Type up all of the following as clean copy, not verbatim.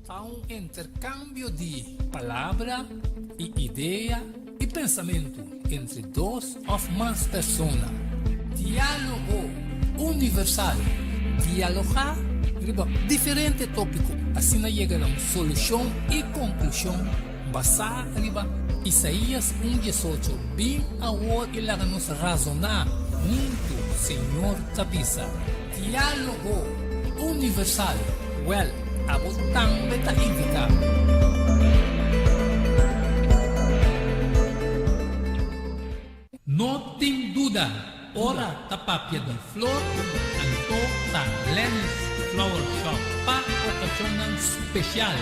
Há intercâmbio de palavra e ideia e pensamento entre duas ou mais pessoas. Diálogo universal. Dialogar sobre diferentes tópicos, assim chega a uma solução e conclusão basada em Isaías 1:18. Bem agora e lá nos razonar muito, Senhor Tabisa. Diálogo universal. Well, abot também ta invita. Não tem dúvida, ora tapapia de flor, anto ta Lenny's Flower Shop pa ocasião especial.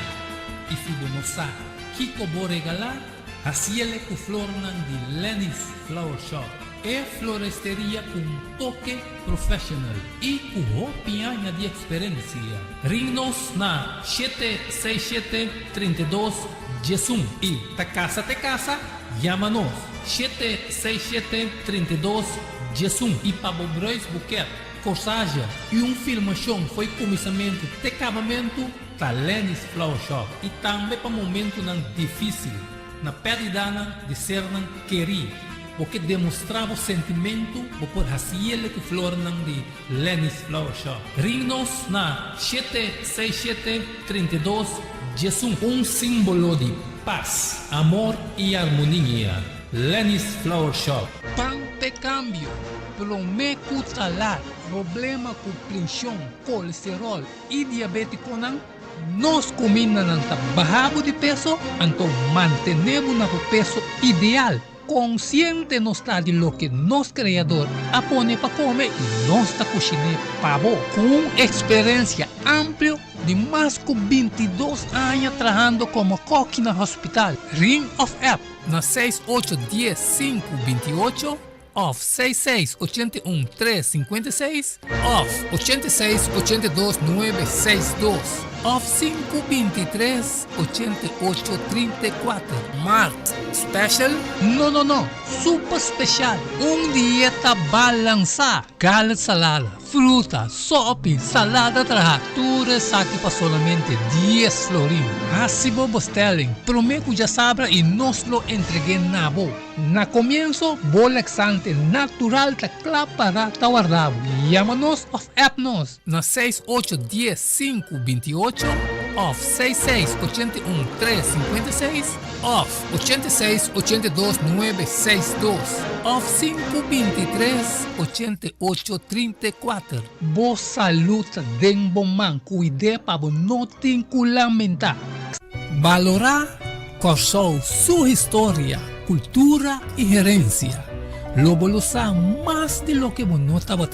E se você Kiko bo regalar, haciele com flor de Lenny's Flower Shop. É floresteria com toque profissional e com opinião de experiência. Ring-nos na 767-32-Jesum e ta casa, chama-nos 767-32-Jesum e para Bobrois Buquet, corsagem e filmação foi começamento de acabamento da Lenny's Flower Shop e também para momento difícil, na perda de ser querido. Porque demonstrava o sentimento por haciele que flor de Lenny's Flower Shop. Ring-nos na 767-32 Jesum, símbolo de paz, amor e harmonia. Lenny's Flower Shop. Tante cambio, prometo talar, problema com pressão, colesterol e diabetes nós combinamos bajamos de peso, então mantenemos o peso ideal. Consciente nos está de lo que nos criador apone para comer e nos está cozinhando pavo com experiência ampla de mais de 22 anos trabalhando como coque no hospital. Ring of App na 6810-528 of 6681-356 of 8682-962 of 523-8834 Mart Special? No, super special. Dieta balança. Gallet salada, fruta, sopa, salada tratura saque para solamente 10 florins. Assim vos telling, prometo já sabra e nos lo entregué na bo. Na comienzo, bolexante natural ta para guardado. Llámanos of appnos na 6810-528 of 6681-356 of 8682-962 of 523-8834. Boa saúde den bom man, cuide para não ter que lamentar. Valorar Corsou sua história, cultura e gerência. Lobo lo sa mais de lo que não estava a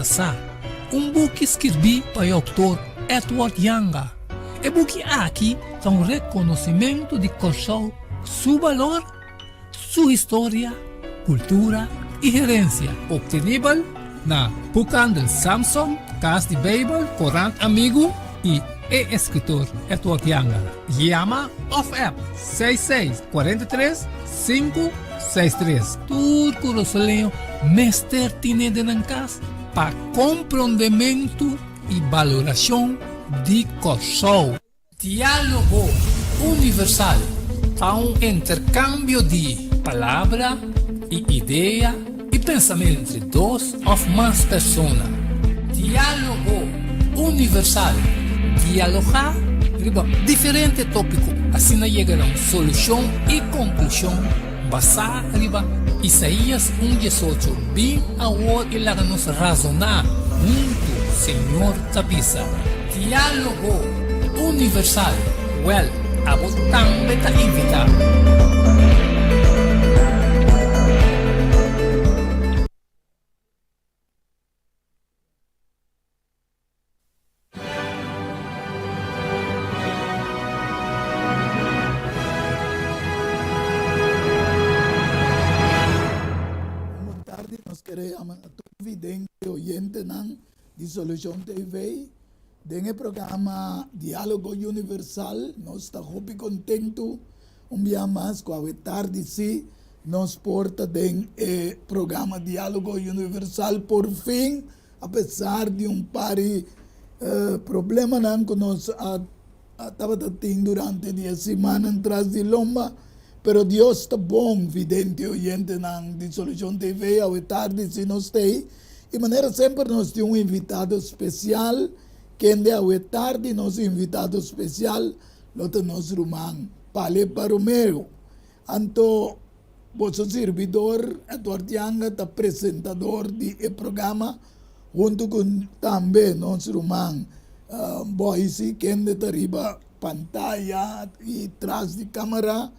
book que escrevi para o Dr. Edward Yanga. E book aqui é reconhecimento de Corsou, seu valor, sua história, cultura e gerência. Obtenível na Bucan del Samsung, Cas de Babel, Corant Amigo e escritor Edward Yanga. Llama of App 6643-563. Turco Rosaleo, Mester Tine de Nancas, para compreendimento e valoração de Corsou. Diálogo universal. Há intercâmbio de palavra e ideia e pensamento entre duas ou mais pessoas. Diálogo universal. Dialogar sobre diferentes tópicos, assim chega a uma solução e conclusão basada em Isaías 1:18. Bem agora e lá nos razonar muito, Senhor Tabisa. Diálogo universal. Well, abot também ta invita. Nós queremos a todo vidente oyente de Solução TV, dentro do programa Diálogo Universal. Nós estamos muito contentos, dia mais, com a tarde, sim, nos porta dentro do programa Diálogo Universal, por fim, apesar de par de problemas que nós estava tendo durante 10 semanas atrás de Lomba, pero Deus está bom, vidente oyente na Dissolução TV, ao tarde se nós tem, e maneira sempre nós temos invitado especial, que ende ao tarde, nosso invitado especial, lota nós rumang, Pale Paromeo. Anto, vosso servidor, Eduardo Yanga, apresentador do programa, junto com também nosso rumang, Boise, que ende arriba pantalla e atrás de câmera,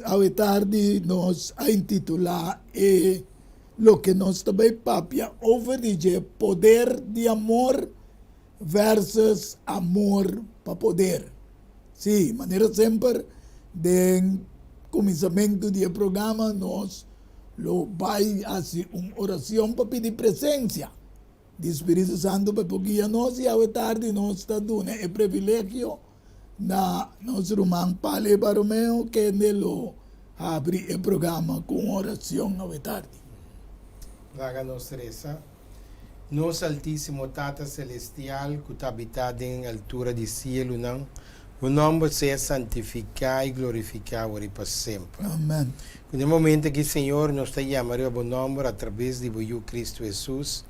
ao tarde nós a intitular lo que nós também papia over de poder de amor versus amor para poder. Sim, maneira sempre de começamento do programa nós lo vai fazer uma oração para pedir presença do Espírito Santo para guiar nós e ao tarde nós está dando o privilégio na nosso irmão Pale Baromeo que nele abre o programa com oração ao tarde. Vaga nos reza. Nos Altíssimo Tata Celestial, que habitado em altura de cielo, não, o nome seja santificado e glorificado para sempre. Amém. No momento que, Senhor, nos está chamando a bom nome através de o Cristo Jesus,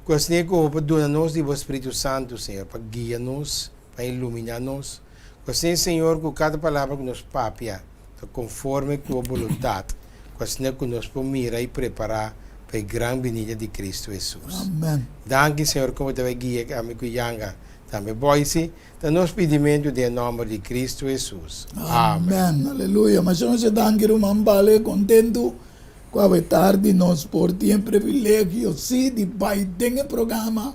que o Senhor dona-nos do Espírito Santo, Senhor, para guiar-nos, para iluminar-nos. Que o Senhor, com cada palavra que nos papia, conforme com a vontade, que o Senhor que nos mira e preparar para a grande vinda de Cristo Jesus. Amém. Danke, Senhor, como te vai guiar a minha Yanga, também Boise, da nosso pedimento de nome de Cristo Jesus. Amém. Aleluia. Mas nós estamos aqui, contento com a tarde, nós por ter privilégio, sim, de vai ter um programa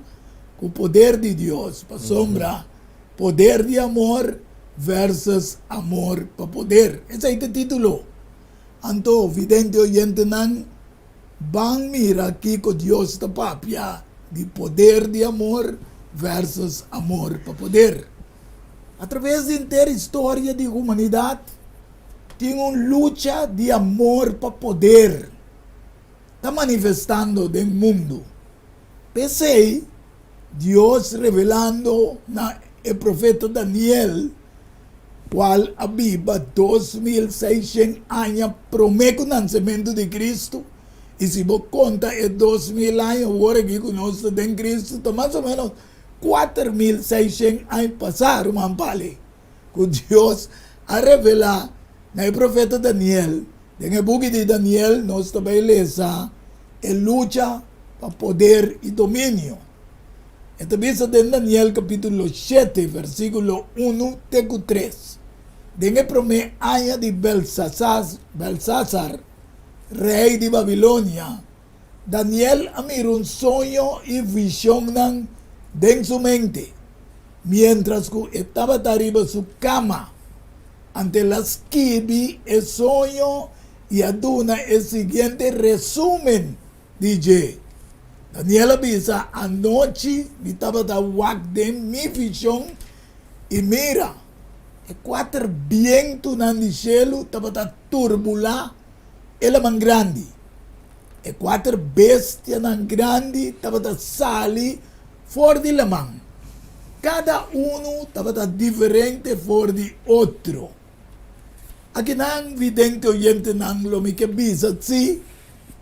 com o poder de Deus, para sombra, poder de amor versus amor para poder. Esse é o título. Anto, vidente oyente nan, bang mira aqui com Deus está papia de poder de amor versus amor para poder. Através da inteira história da humanidade, tem uma luta de amor para poder. Está manifestando no mundo. Pensei, Deus revelando na o profeta Daniel, qual havia 2.600 anos promete o nascimento de Cristo. E se você conta, é 2.000 anos, agora que nós temos Cristo, então mais ou menos 4.600 anos passaram, mampale. Que Deus a revelar no profeta Daniel. No book de Daniel, nós também lemos a luta para poder e domínio. Então, visa em Daniel capítulo 7, versículo 1 até 3. Dengue primeiro ano de Belsasar, rei de Babilônia, Daniel amiru um sonho e visão em sua mente, mientras que estava arriba sua cama, ante las esquive o sonho e aduna o seguinte resumen, DJ. Daniel avisa, anoche me estava da de mi visão e mira, e 4 vientos no cielo estava da turbulenta, ela man grande. E 4 bestias nan grande estava da sali fora de lamang. Cada estava da diferente fora de outro. Aqui não vidente oyente não lo me que bisa si,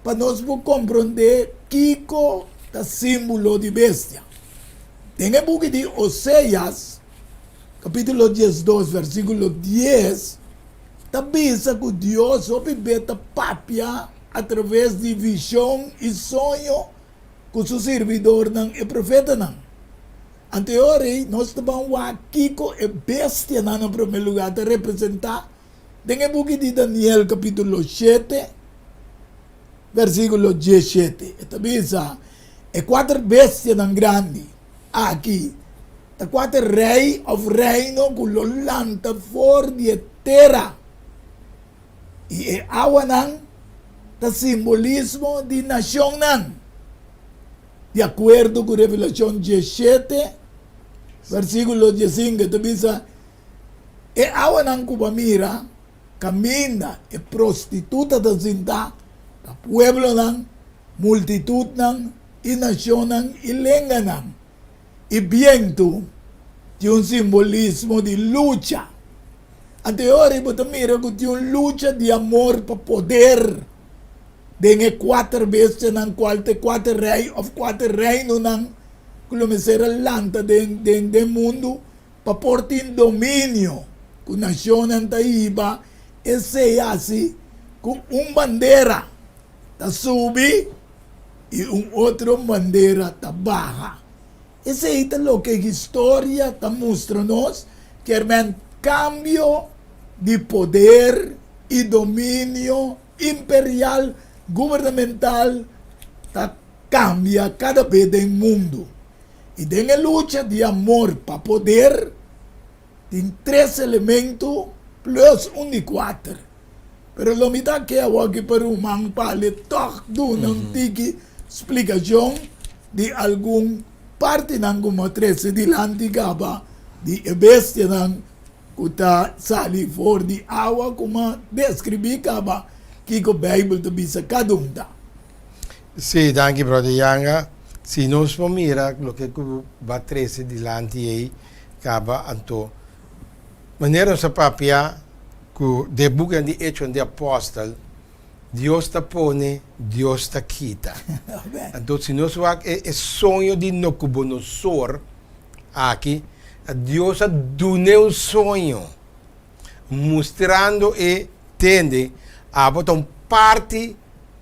para nós compreender Kiko da símbolo de bestia. Tem o book de Oséias, capítulo 12, versículo 10, bisa que Deus obedece papia através de visão e sonho com seu servidor e profeta. Anteriormente, nós estamos aqui com a bestia no primeiro lugar de representar. Tem o book de Daniel, capítulo 7, versículo 17. Esta bisa, e 4 bestias grandes. Aqui, os 4 reis of reino que lo lanta fora de terra. E a água não, o simbolismo de nação não. De acordo com Revelação 17, versículo 15, esta bisa, e água não que mira, caminha e prostituta da zinta, a pueblo nang, multitud nang, i nación nang, i lengua nang, i viento, tem um simbolismo de luta. Anteriormente, você mira que tem uma luta de amor para poder. Dengue 4 vezes na qual te 4 reis of 4 reinos na kulumesera lanta den mundo para portar domínio com nação antaiba esse assim com bandeira tá subir e outro bandeira tá baixa. Esse é o que a história tá mostra-nos que é um cambio de poder e domínio imperial governamental tá cambia cada vez no mundo. E tem a luta de amor para poder, tem 3 elementos plus um de 4. Pero lo mitad que eu aqui para o man pale toc do não tem explicação de algum parte ng como 13 de lantigaba de bestia ng kuta sali for de awa como descrevi kaba que o Bible to bisa kadumda. Sì, danke brother Yanga. Se nós vamos mirar o que va 13 dilante aí, acaba anto. Maneira sa papia que de buca de Hechos de Apóstol, Deus ta pone, Deus ta quita. Então, se nós vamos é sonho de Nabucodonosor aqui, Deus a dune um sonho, mostrando e tende a botar parte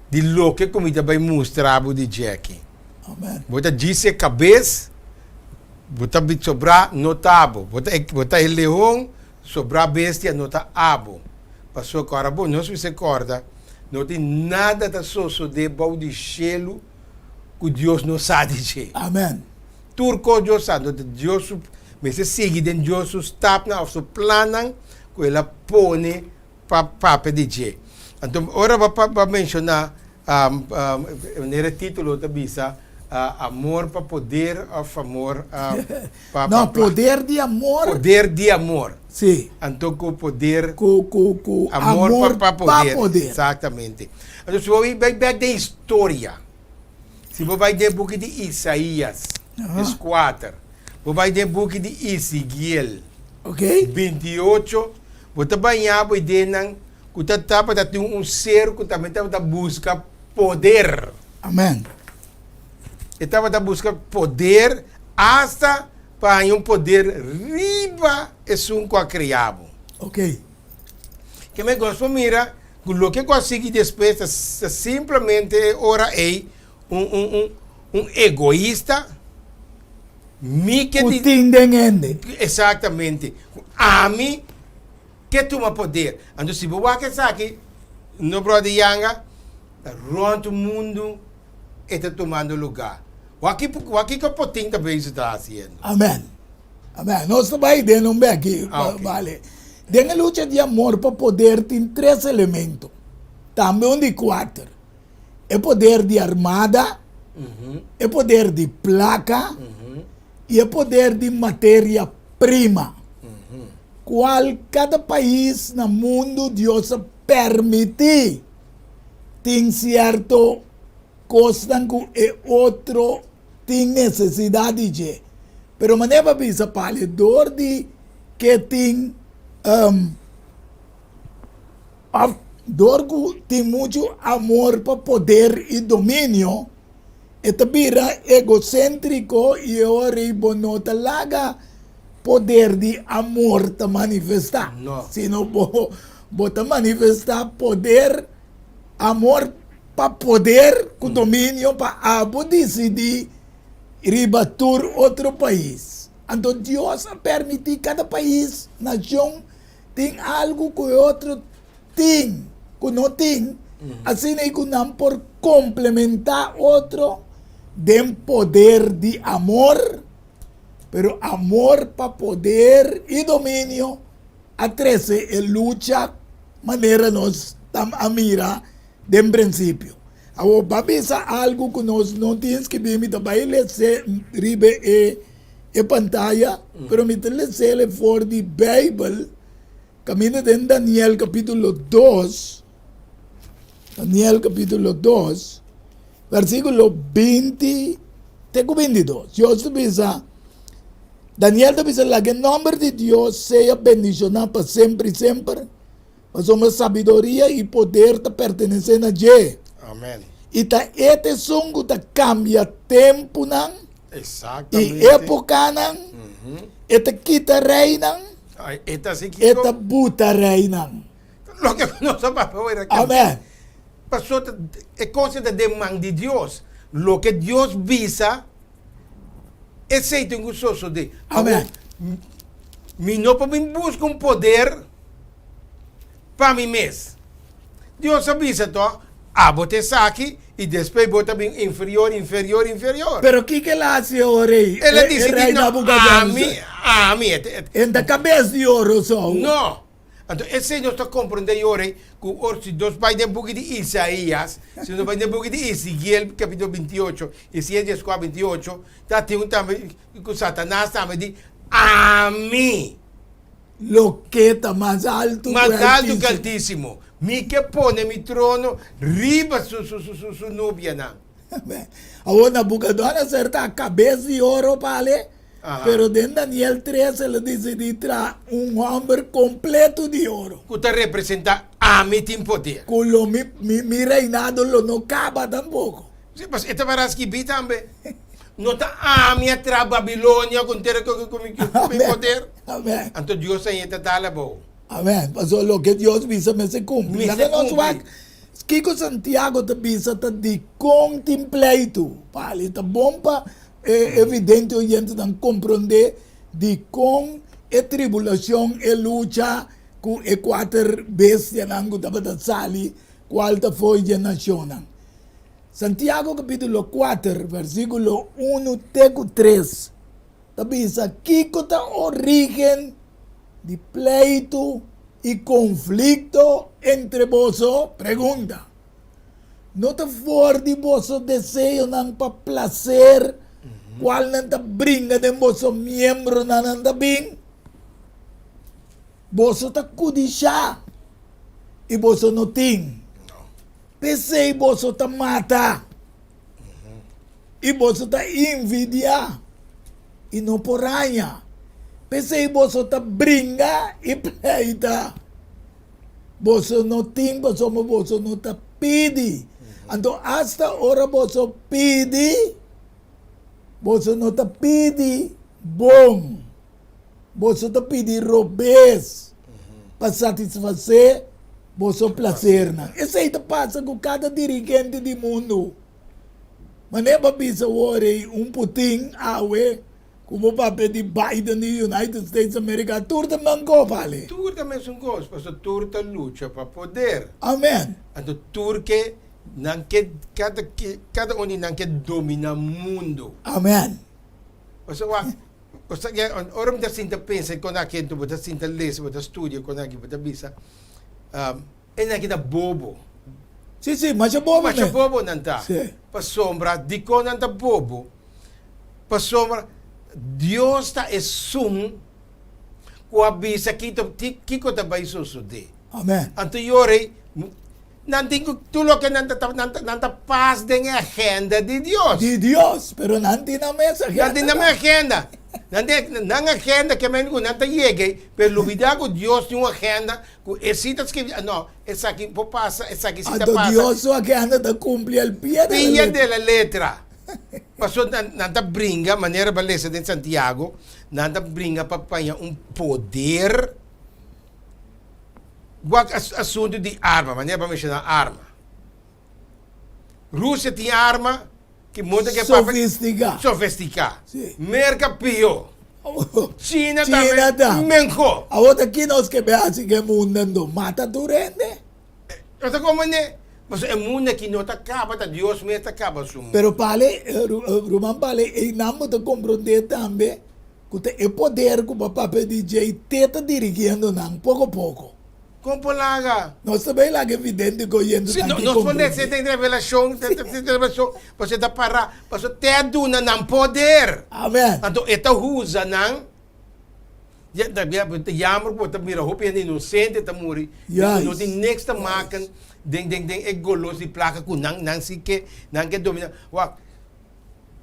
de lo que comida vai mostrar de Jackie. Amen. Bota disse cabeça, bota bit sobrar notável, bota el leão sobrar bestia nota abo. Passou agora bom, não se recorda, não tem nada da sosso de bau de gelo que Deus não sabe dizer. Amen. Turco Deus sabe, Deus mas se segue den Deus stap na of planan que ela pone para dizer. Então, ora para mencionar nesse título da bisa amor para poder of amor Não, poder de amor. poder de amor. Sim. Então, com poder Amor para para poder. Exatamente. Então, se você vai ver da história, se você vai ver o book de Isaías, 4, você vai ver o book de Ezequiel, Ok? 28, você vai ver que você está tem um ser que também está busca poder. Amen. Estava a buscar poder hasta para um poder riba e sunco a criado. Ok. Que me gosto mira, o que consegui depois simplesmente ora é um egoísta, me que Utindengende. exatamente, a mim que toma poder. Então se você aqui no brother Yanga, rond o mundo está tomando lugar. O que que o potinho também está fazendo? Amen. Amen. Nós também temos um aqui. Ok. Vale. Dengue luta de amor para poder tem 3 elementos. Também de 4. É poder de armada, é poder de placa e é poder de matéria-prima. Qual cada país no mundo Deus permite tem certo coisa que outro tem necessidade de. Pero maneira bisa paledor de que tem dor que tem muito amor para poder e domínio. Ito bira egocêntrico e ora bono talaga poder de amor ta manifestar. No. Sino bota manifestar poder, amor para poder, com domínio para abo decidir ribatur outro país. Então Deus permite cada país, nação, tem algo que o outro tem, que não tem. Assim é que não por complementar outro, tem poder de amor, pero amor para poder e domínio, a 13 é luta, maneira nós estamos a mirar, de princípio. Agora, para pensar algo que nós não temos que ver, também ler ribe e pantalla, pero me ler for the Bible, caminho de Daniel capítulo 2, Daniel capítulo 2, versículo 20, até 22. Eu pensa, Daniel te dice, que el nombre de Dios sea bendicionado para siempre y siempre. Pues somos sabiduría y poder te pertenecen a Dios. Amén. Y ta este songo te cambia tiempo nan, Exactamente. y época nan, Ujú. este quita reinan, Ay, esta sí, Kiko, este buta reinan. lo que no se va a poder Amén. Pasó, es cosa de demanda de Dios. Lo que Dios visa, es feito en gozoso de. Amén. Mi no para mí busca un poder para mí mes. Dios avisa todo, bote aquí y después bota bien inferior. Pero ¿qué que la hace ahora? Él dice El rey que no, Nabucodonosor. a mí, En la cabeza de oro son. no. Entonces, ese no está comprendendo ahora que si dos vai de book de Isaías, si no vai de book de Ezequiel, capítulo 28, Ezequiel 28, está tendo também com Satanás também de a mí, Lo que está más alto. más que alto que Altísimo. altíssimo, mi que pone mi trono riba su nubia na. Amén. Ahora Nabucodonosor está a cabeza de oro, ¿vale? Ajá. Pero en Daniel 13 le dice de traer un hombre completo de oro. Que te representa a mí tem poder. Con lo mi reinado lo no acaba tampoco. Sim, mas esta varás que vi também. Não está a mí atrás Babilônia com poder. Amén. Então Deus aí está dando bom. Amén. Pasó lo que Dios visa me se cumple. Me La se que nos cumple. va- Kiko Santiago te visa te di contempleito. Vale, está bom para evidente oyente dan comprender de con tribulación e lucha con cuatro bestias nango da sali qual te foi de nación. Santiago capítulo 4 versículo 1 teco 3. Te visa Kiko te origen de pleito y conflicto entre vosotros, pregunta. No te for de vosotros deseo nan pa placer, cual nan te brinda de vosotros miembro nan te bin. Vosotros te kudisha y vosotros no ting. Pese y vosotros te mata. Y vosotros te envidia y no poraña. Pese vosotros te brinda y pleita. Vosotros no ting, vosotros no te pidi. Entonces, hasta ahora vosotros pidi, vosotros no te pidi bom. Vosotros pidi robes para satisfacer vosotros placer. Isso aí passa com cada dirigente do mundo. Mas nem para pensar hoje Putin, como o papel de Biden no United States of America, tudo também vale. Tur também são coisas, mas tur tá luta para poder. Amém. Então tur que não que cada um não que domina o mundo. Amém. Ou seja, orang da sinta pensa quando aqui tu botas sinta lê, botas estudia quando aqui botas bisa. É na kita bobo. Sim, mas é bom, Mas é bobo não tá. Sim. Para sombra, de quando não tá bobo. Para sombra, Deus está é sum. Com a bisa que tu tá vai suceder. Amém. Então yore, não tem tudo que não tá paz da agenda de Deus. De Deus, pero nanti na mesa. Não tem na minha agenda. Não agenda que men não tá chegue, pero olvidar que Deus tem uma agenda, que existe que não, essa aqui por passa, essa aqui se tá Ado passa. Dios só que anda de cumprir el pie de Pia la de la letra. Passou não tá brinca, maneira beleza de Santiago, não tá brinca para apanhar poder. O assunto de arma, maneira para mencionar arma. Rússia tem arma que muda que Sofisticado. sofisticada. Sim. Merca pior. China China também. também. Menco. Ahora aqui nós que ve assim que mundo mata durante. Essa como né? Mas é mundo que não acaba, tá Deus mesmo acaba o mundo. Pero pale, Roman pale, e namo te compreender também que te é poder que o papel DJ teta dirigindo não, pouco a pouco. Como polaga? Nós também lá que evidente que oyendo Se não você tem revelação, você tá para, você tem duna não poder. Amém. Então esta usa não jammer po mira hopi yan inocente ta muri. Yes. No din next ta makan ding e golos di placa ku nang si que domina. Wa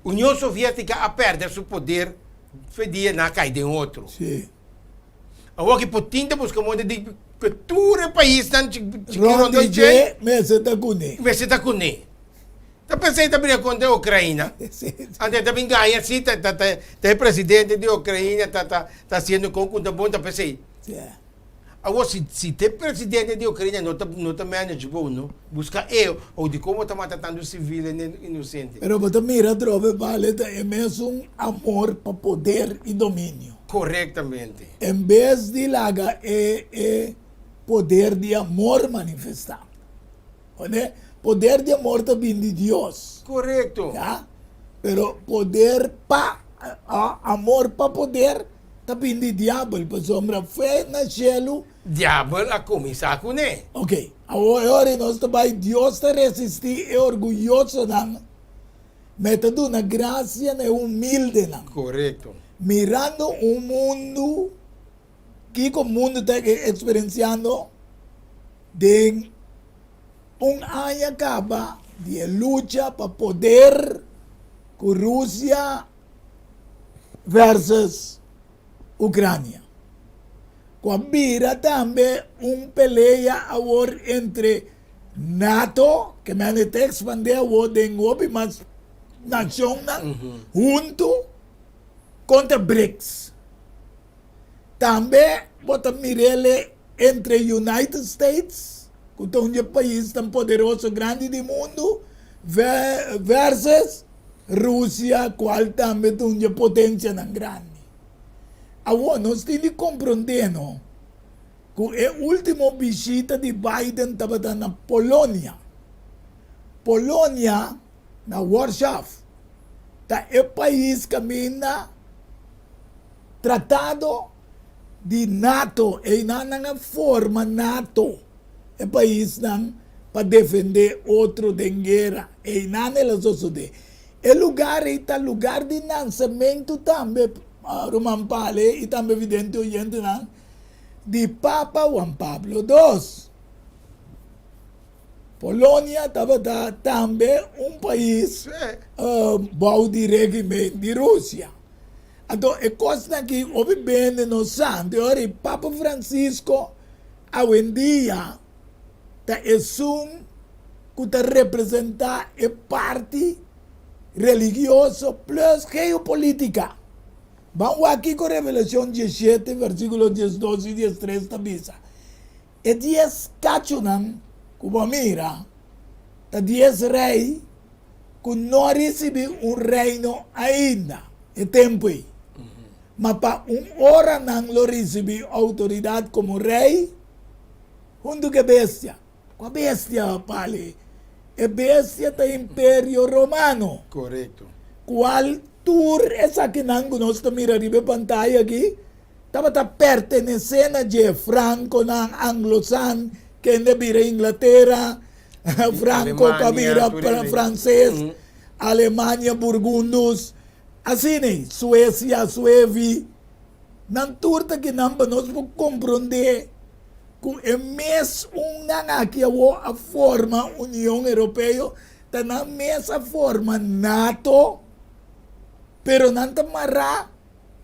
União Soviética a perder seu poder fedia na cai de outro. Sim. Agora que potinta busca muito de cultura país não Ron DJ, me se tá com ele. Você está com ele. Tá pensando também com a Ucrânia. Sim. Ante também ganha assim, tá presidente da Ucrânia, tá sendo com conta bom, tá pensando. Sim. Agora, se tem presidente da Ucrânia, não tá manage bom, não? Busca eu, ou de como tá matando civil inocente. Pero você mira, trove, vale, é mesmo um amor para poder e domínio. Corretamente. Em vez de laga, é poder de amor manifestado. Né? Poder de amor também de Deus. Correto. ¿Ya? Pero poder amor para poder também de diabo. Por sombra, fé na cielo. Diabo a começar com ele. Ok, agora nós também, Deus está resistir, é orgulhoso, não? Metendo na graça, é humilde, não? Correto. Mirando um mundo que o mundo está experienciando de ano acaba de luta para poder com Rússia versus Ucrânia. Com a mira também peleia agora entre NATO, que me está expandindo de novo, mas nação junto contra BRICS. Também bota mirele entre United States, que é um país tão poderoso, grande do mundo, versus Rússia, qual também é uma potência tão grande. Agora, nós temos que compreender que a última visita de Biden estava na Polônia. Polônia, na Warsaw, é o país que caminha tratado de NATO, e na forma NATO, é país para defender outro de guerra, e não ela só de. É lugar de lançamento também, Roman Pale, e também evidente oyente de Papa Juan Pablo II. Polônia estava também país bom de regime de Rússia. Então, é coisa que houve bem no santo. Agora, o Papa Francisco, hoje em dia, assume que representa a parte religiosa plus geopolítica. Vamos aqui com Revelação 17, versículo 12 e 13 da Bisa. E 10 cachunan, como mira, 10 rei, que não recebeu reino ainda. É tempo aí. Mas para hora não lo recebeu autoridade como rei, junto com a bestia. Com a bestia, pale. A bestia do Império Romano. Correto. Qual tour essa que nós estamos mirando na pantalla aqui, estava pertencendo a Franco, anglo-san, que vira Inglaterra, Franco que vira francês, Alemanha, Burgundos, assim, Suécia, Suévi. Não turta que nós podemos compreender que é mesmo aqui a forma União Europeia, está na mesma forma NATO, pero não está marrado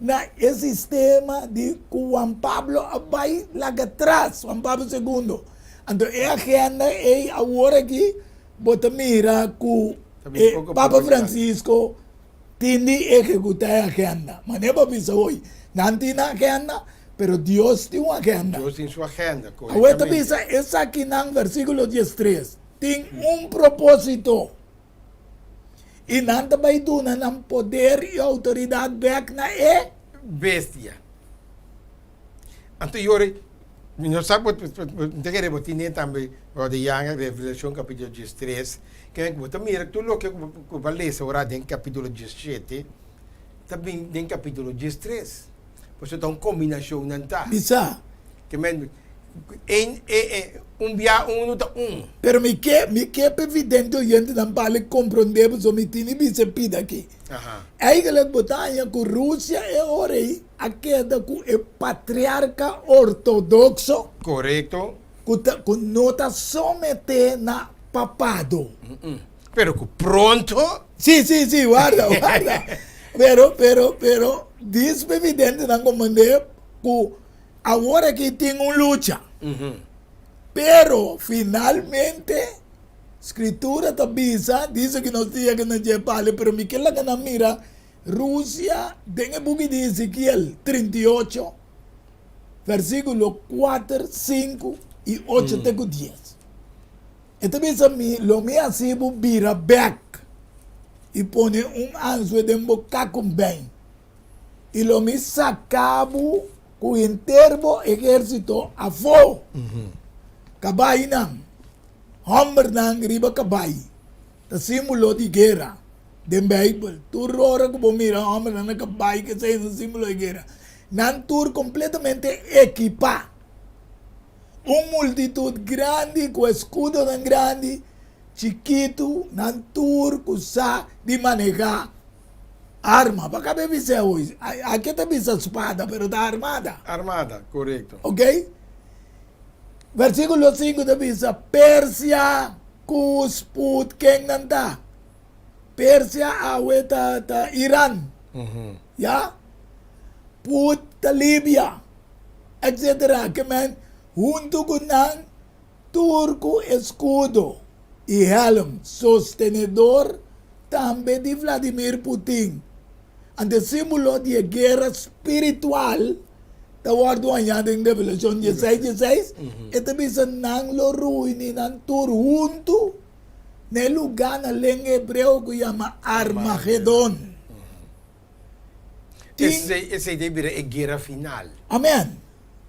na sistema de Juan Pablo vai lá atrás, Juan Pablo II. Então, a agenda é agora que bota mira que Papa Francisco tem de executar a agenda. Mas não é para pensar hoje, não tem a agenda, pero Deus tem uma agenda. Deus tem sua agenda, agora pensa, essa aqui no versículo 13, tem propósito. E não vai dar poder e autoridade back na bestia. Então, Yori, nós sabemos que tem também o de Yang, Revelação capítulo 13, que você mira tudo que vai ler agora em capítulo 17, também em capítulo 13. Por isso, é uma combinação, não está? Bisa. Que via Pero me que evidente oyente não vale compreender o me tem bisa pida aqui. Aí que ele botaria que Rússia é hora a queda com o patriarca ortodoxo. Correto. Que não está someter na papado. Pero que pronto. Sim, guarda. pero, diz evidente na comandante que agora que tem luta. Pero, finalmente, escritura tabisa, diz que nós tínhamos que não jepale, pero Miquel que não mira, Rússia, tem o buque de Ezequiel 38, versículo 4, 5 e 8 até 10. Então, lo me assim, vira back e põe anjo de boca com bem. E lo me sacabo com o intervo exército a fogo. Kabay nang, homem nang riba kabay. Ta simulo di guerra. Den Bible. Tur ora ko mira homem nang kabay kasi sa simulo di guerra. Nan tur completamente equipa. Multitud grande, com escudo tan grande, chiquito, nan tur, kusa, di manejar arma. Para que você hoje? Aqui tem essa espada, pero está armada. Armada, correto. Ok? Versículo 5 diz: Pérsia, Cus, Put, quem não está? Pérsia, awe ta Irã. Ya? Put, ta Líbia. Etc. Que man, junto com nan, turco, escudo e helm, sostenedor, também de Vladimir Putin. Ante símbolo de guerra espiritual, taward añade en Revelación 16, ito bisa nang lo ruini ng tur junto na lugar na leng hebreo ko llama Armagedon. Esse deve ser a guerra final. Amen.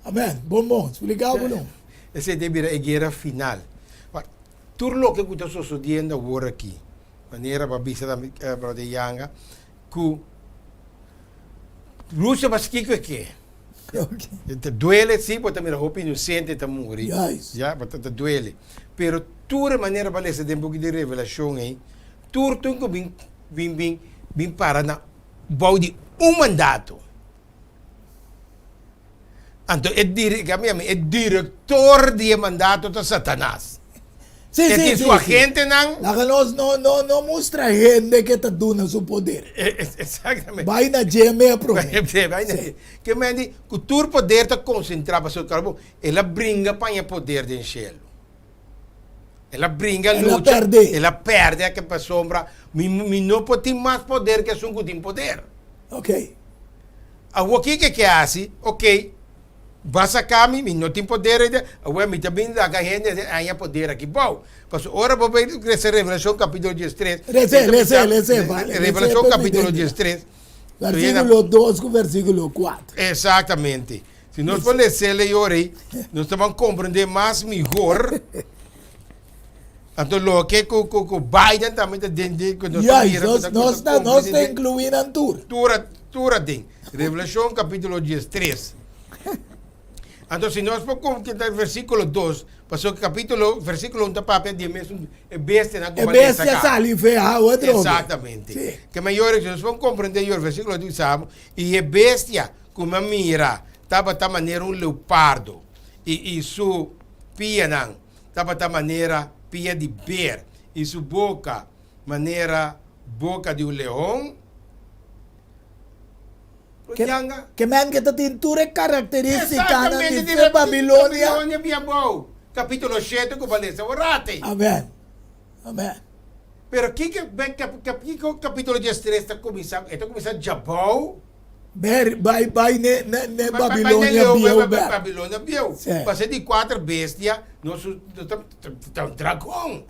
Amen. Bom, explicado mo. Esse deve ser a guerra final. Turlo que está sucedendo agora aqui, maneira para bisa da brother Yanga, que Rússia vai que é. Okay. Te duele, sim, porque também a roupa inocente está morrer. Yes. Já, porque te duele. Pero toda maneira para esse tempo de revelação aí, tudo que vem para na bom de mandato. Então, é diretor de mandato de Satanás. Sim, sim, sim. Sua gente não... Não mostra gente que está dando seu poder. Exatamente. Vai na geme a prova. Que me diz que o teu poder está concentrado sobre o carbono. Ela brinca para o poder do cielo. Ela brinca, luta. Ela perde a que para sombra. Não pode ter mais poder que um que tem poder. Ok. O que faz? Ok. Vai sacar me não tem poder. Agora, me também dá a gente a poder aqui. Bom, mas ora vou ver essa Revelação capítulo 13. Revelação capítulo 13. Versículo 2 com versículo 4. Exatamente. Se nós for ler hoje, nós vamos compreender mais melhor. Então, o que o Biden também está dentro. Nós estamos incluindo a tour. Tura tem. Revelação capítulo 13. Então, se nós vamos comentar versículo 2, passou que versículo 1 está para pedir mesmo, é bestia na comunidade. É bestia salivea, outro. Exatamente. Sim. Que maior, nós vamos compreender o versículo 2, e é bestia, como a mira, estava da maneira leopardo, e sua pia não, estava da maneira pia de bear, e sua boca, maneira boca de leão. Que man que tintura é característica de Babilônia. Capítulo 7 que valeu orate. Amém. Amém. Pero que capítulo 13 está começando? Está começando Jabal. Vai ne Babilônia biel. Babilônia biel. Passei de 4 bestias, nós estamos dragão.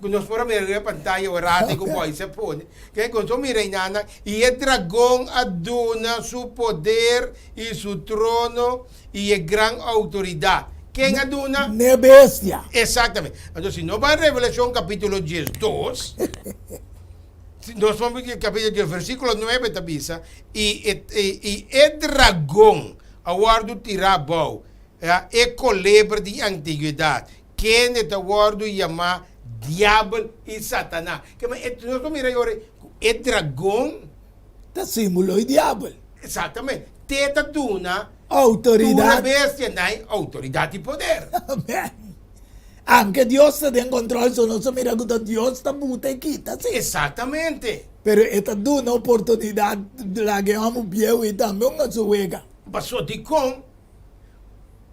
Quando nós formos ver a pantalla orate com boy se põe. Que quando mirei nana e o dragão aduna seu poder e seu trono e a grande autoridade. Quem aduna? Ne bestia. Exatamente. Então, se não vai Revelação capítulo 12, nós vamos ver capítulo versículo 9 da Bíblia e o dragão aguardo tirabau é colebre de antiguidade quem é aguardo chamar diabo e satanás que nós vamos ver agora o dragão tá símbolo de diabo exatamente teta duna autoridade bestia não autoridade e poder amém Anche Dios está en control, solo se mira que Dios está puta y quita, sí. Exatamente. Pero esta da una oportunidad de la que vamos bien y también a su hueca. Passou de com,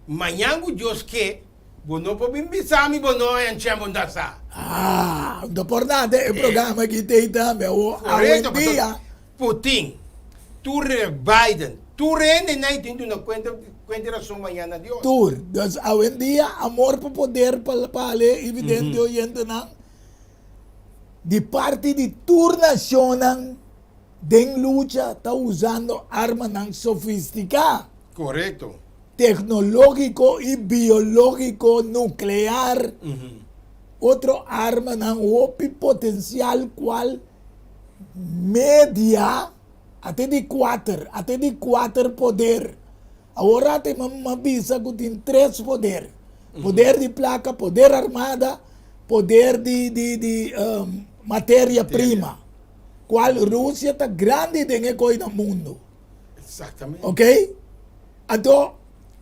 manhã Deus que, bono para bimbisar mi bono em chamo dasa. Ah, no por nada, el programa que te también, o Correto, hoy día, Putin, Biden, Rene não tem uma conta razão manhã na Deus. tour. Dus hoy en día, amor por poder, para evidente, oyente, de parte de tour nacional, de lucha, está usando armas sofisticadas. Correto. Tecnológico y biológico nuclear. Otro arma no potencial cual media até de quatro poder. Agora tem uma visa que tem 3 poder. Poder de placa, poder armada, poder de matéria-prima. Qual Rússia está grande de coisa no mundo. Exatamente. Ok? Então,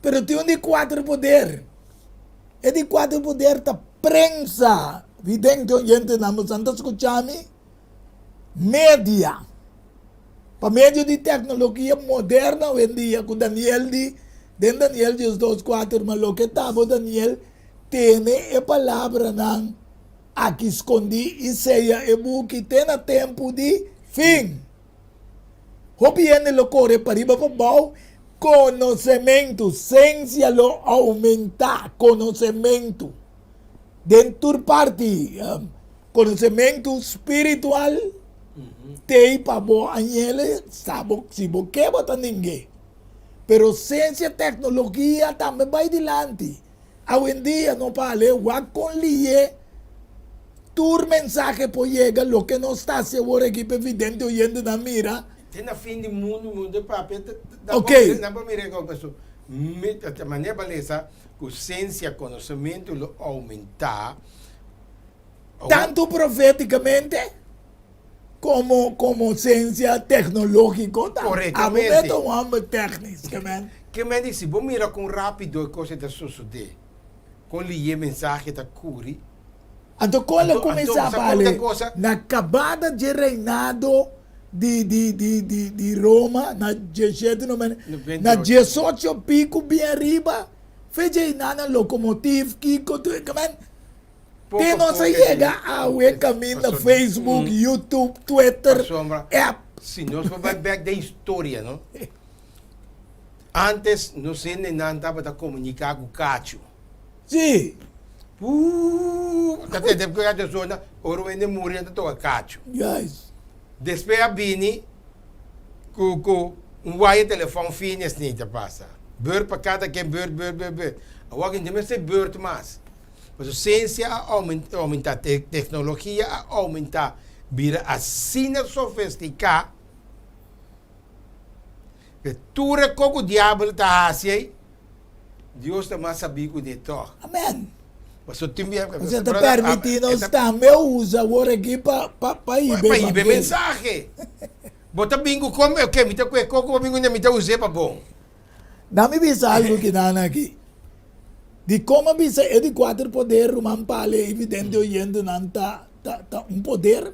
pero tem de 4 poder. E de 4 poder tá prensa. Vidente, gente, nós estamos escutando. Média. Para meio de tecnologia moderna, hoje em dia, com Daniel Daniel diz 2:4, mas o que estava Daniel tem a palavra não aqui escondi e seja e que tem tempo de fim. O bien lo corre para riba para baixo, conhecimento, ciência lo aumenta, conhecimento. Dentro parte, conhecimento espiritual, tem para boa anhele, sabe se que bota ninguém. Pero ciência e tecnologia também vai adiante. Hoje em dia, não vale, o com lie, tur mensagem por chegar, lo que não está seguro aqui, evidente, oyendo na mira. Tem na fim do mundo papel. Ok. Dá para mirar com a pessoa. De maneira beleza, com ciência, conhecimento aumentar. Tanto profeticamente como ciência tecnológica. Corretamente. A momento tecnicamente. Que me diz, vou mirar com rápido a coisa da suceder. Com ler mensagem da curi. Então, quando começar a falar coisa na acabada de reinado de Roma, na 17, na 18 pico, bem arriba, fez na locomotiva, Kiko, tem nossa chega ao caminho no Facebook, YouTube, Twitter, app. Se nós vamos back da história, não? Antes, não sei nem nada para comunicar com o Cacho. Sim. Até depois a zona, ouro ainda morreu de todo Cacho. Yes. Depois a Bini, com wire telefone fino, assim, te passa. Beurt para cada quem beurt. Agora, ainda mais tem beurt mais. Mas a ciência aumenta, a tecnologia aumenta, vira assim sofisticada, que tudo que o diabo está fazendo, Deus também sabia que de todo. Amém. Você está permitindo também usar agora aqui para ir bem mensagem. Bota bingo como eu quero, me tá com bingo nem me tá usando para bom. Dá-me visa algo que dá aqui. De como visa é de 4 poder, o mampale evidente oyendo não tá poder.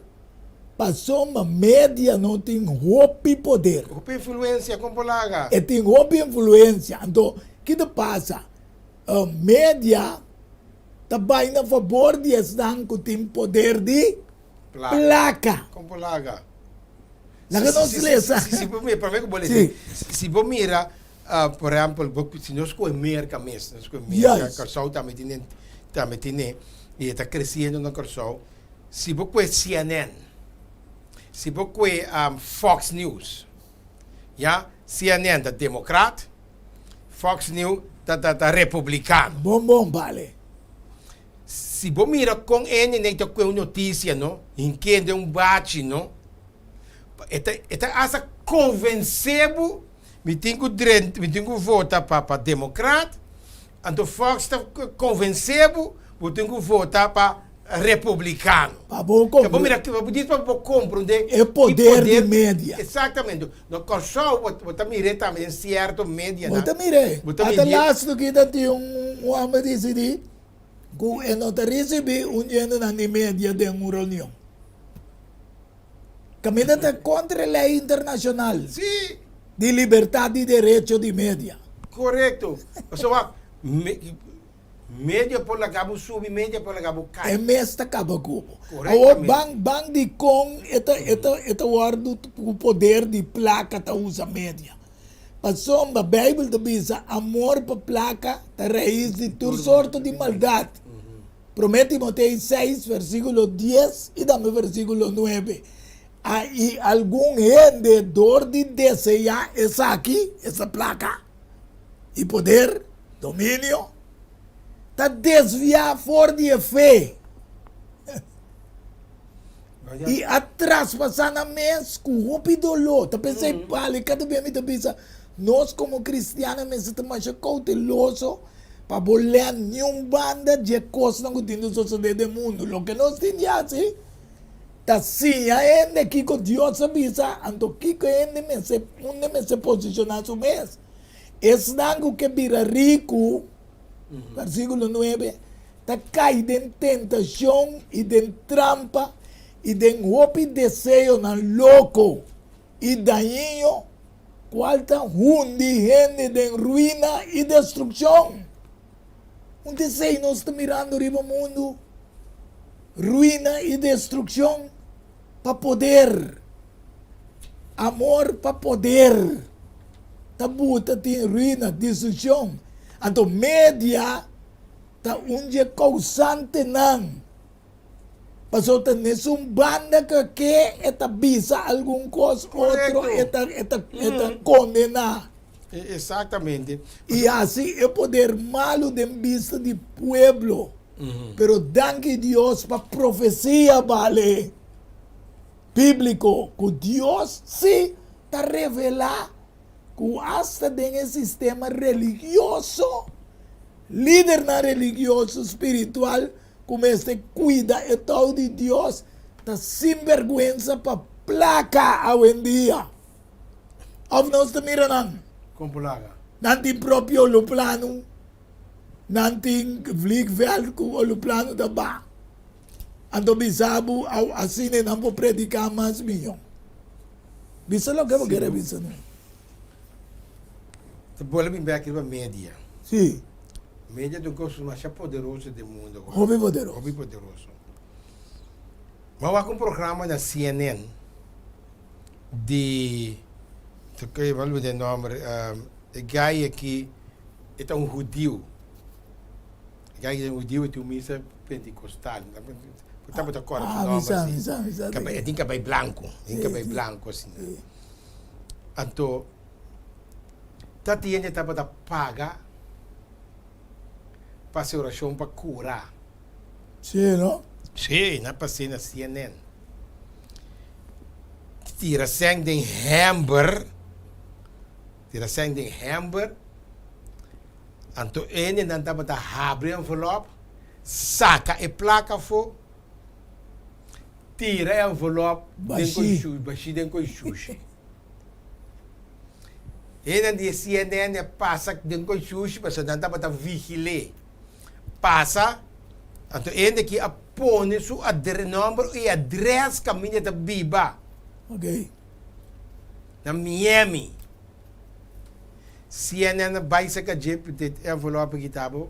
Passou uma média, não tem roupa poder. Roupa influência, como laga. E tem roupa influência. Então, o que te passa? A média também a favor de estar que tem poder de placa. Como laga. Laga não se lê, se você mira, por exemplo, se nós comemos mesmo, nós comemos, Corsol também tem, e está crescendo no Corsol. Se você CNN, se você Fox News, CNN da democrata, Fox News da republicano. Bom, vale. Se você mira com ele, nem tem uma notícia, não? Em que de bate, não? Essa convenceu, me tenho que votar para democrata, então Fox está convenceu, eu tenho que votar para republicano. Para bom compreender. Para compreender. É poder de média. Exatamente. No Corsol, você mira também certo média. Você mira. Até lá, se tu quer ter homem decidir, Kung não recebi uniendo na ni media de uma reunião. Kami na contra a lei internacional Sim, de liberdade de direito de mídia. correto. So, média por lá cabo sube, média por lá cabo É cai. mesta kabakubo. Corretamente. O bang de com eta guardo o poder de placa ta usa média. Passou a Bíblia da bisa amor para placa ta raiz de tudo sorte de maldade. Promete Timoteo 6, versículo 10 e também versículo 9. Aí algum vendedor de desejar essa aqui, essa placa, e poder, domínio, está desviar fora de fé. E atrás, passando a mês, com roupa dolor. Tá pensando, vale, cada vez me pensa, nós como cristianos, mas estamos mais cauteloso para bolear nenhuma banda de coisas que tem suceder no mundo. O que nós temos assim, tá sim, ainda que com Deus avisa, então que ainda me se posicionar no mês. Esse dango que vira rico, versículo 9, está caído em tentação e em trampa, e den hopi desejo na louco e daninho, qual está hundi gente de ruína e destruição. Desejo nós estamos mirando riba mundo, ruína e destruição para poder, amor para poder, tabuta tem ruína, destruição. Então média está causante não. Passou a nessa banda que eta bisa algum coisa, outro eta condenar. Exatamente. E assim é poder malo de vista do pueblo. Pero danke Deus para profecia, vale. Bíblico, que Deus se está revelar que hasta dentro sistema religioso, líder na religioso espiritual, como este cuida e tal de Deus, está sem vergüenza para placa hoje em dia. Of nós estamos mirando. Compulaga. Nanti proprio lo plano, nanti vliegveld com o plano da ba. Ando bisabu au asine não vou predicar mais minho. Bisa lo que eu quero bisa não. Te bola me back para média. Sim, Média do curso mais poderoso do mundo. hobby poderoso. Hobby poderoso. Mas há um programa na CNN de que eu vou o nome, o gai aqui é um judeu. O gai é um judeu e tem uma missa pentecostal. Estava de acordo com o nome assim. Tem cabelo branco, tem cabelo branco assim. Então, Tatiana estava a pagar para a oração para curar. Sim, não? Sim, na passei na CNN. Tira sangue de hamburger. Tira sangue de hamburger. Então, ele não estava a abrir o envelope, saca a placa for, tira o envelope, dentro do sushi. Ele não disse CNN passa dentro do sushi, mas não estava a vigilar. Passa, então ele que põe seu número e adresse caminho da Biba. Ok. Na Miami. CNN vai ser que jeep de envelope que estava.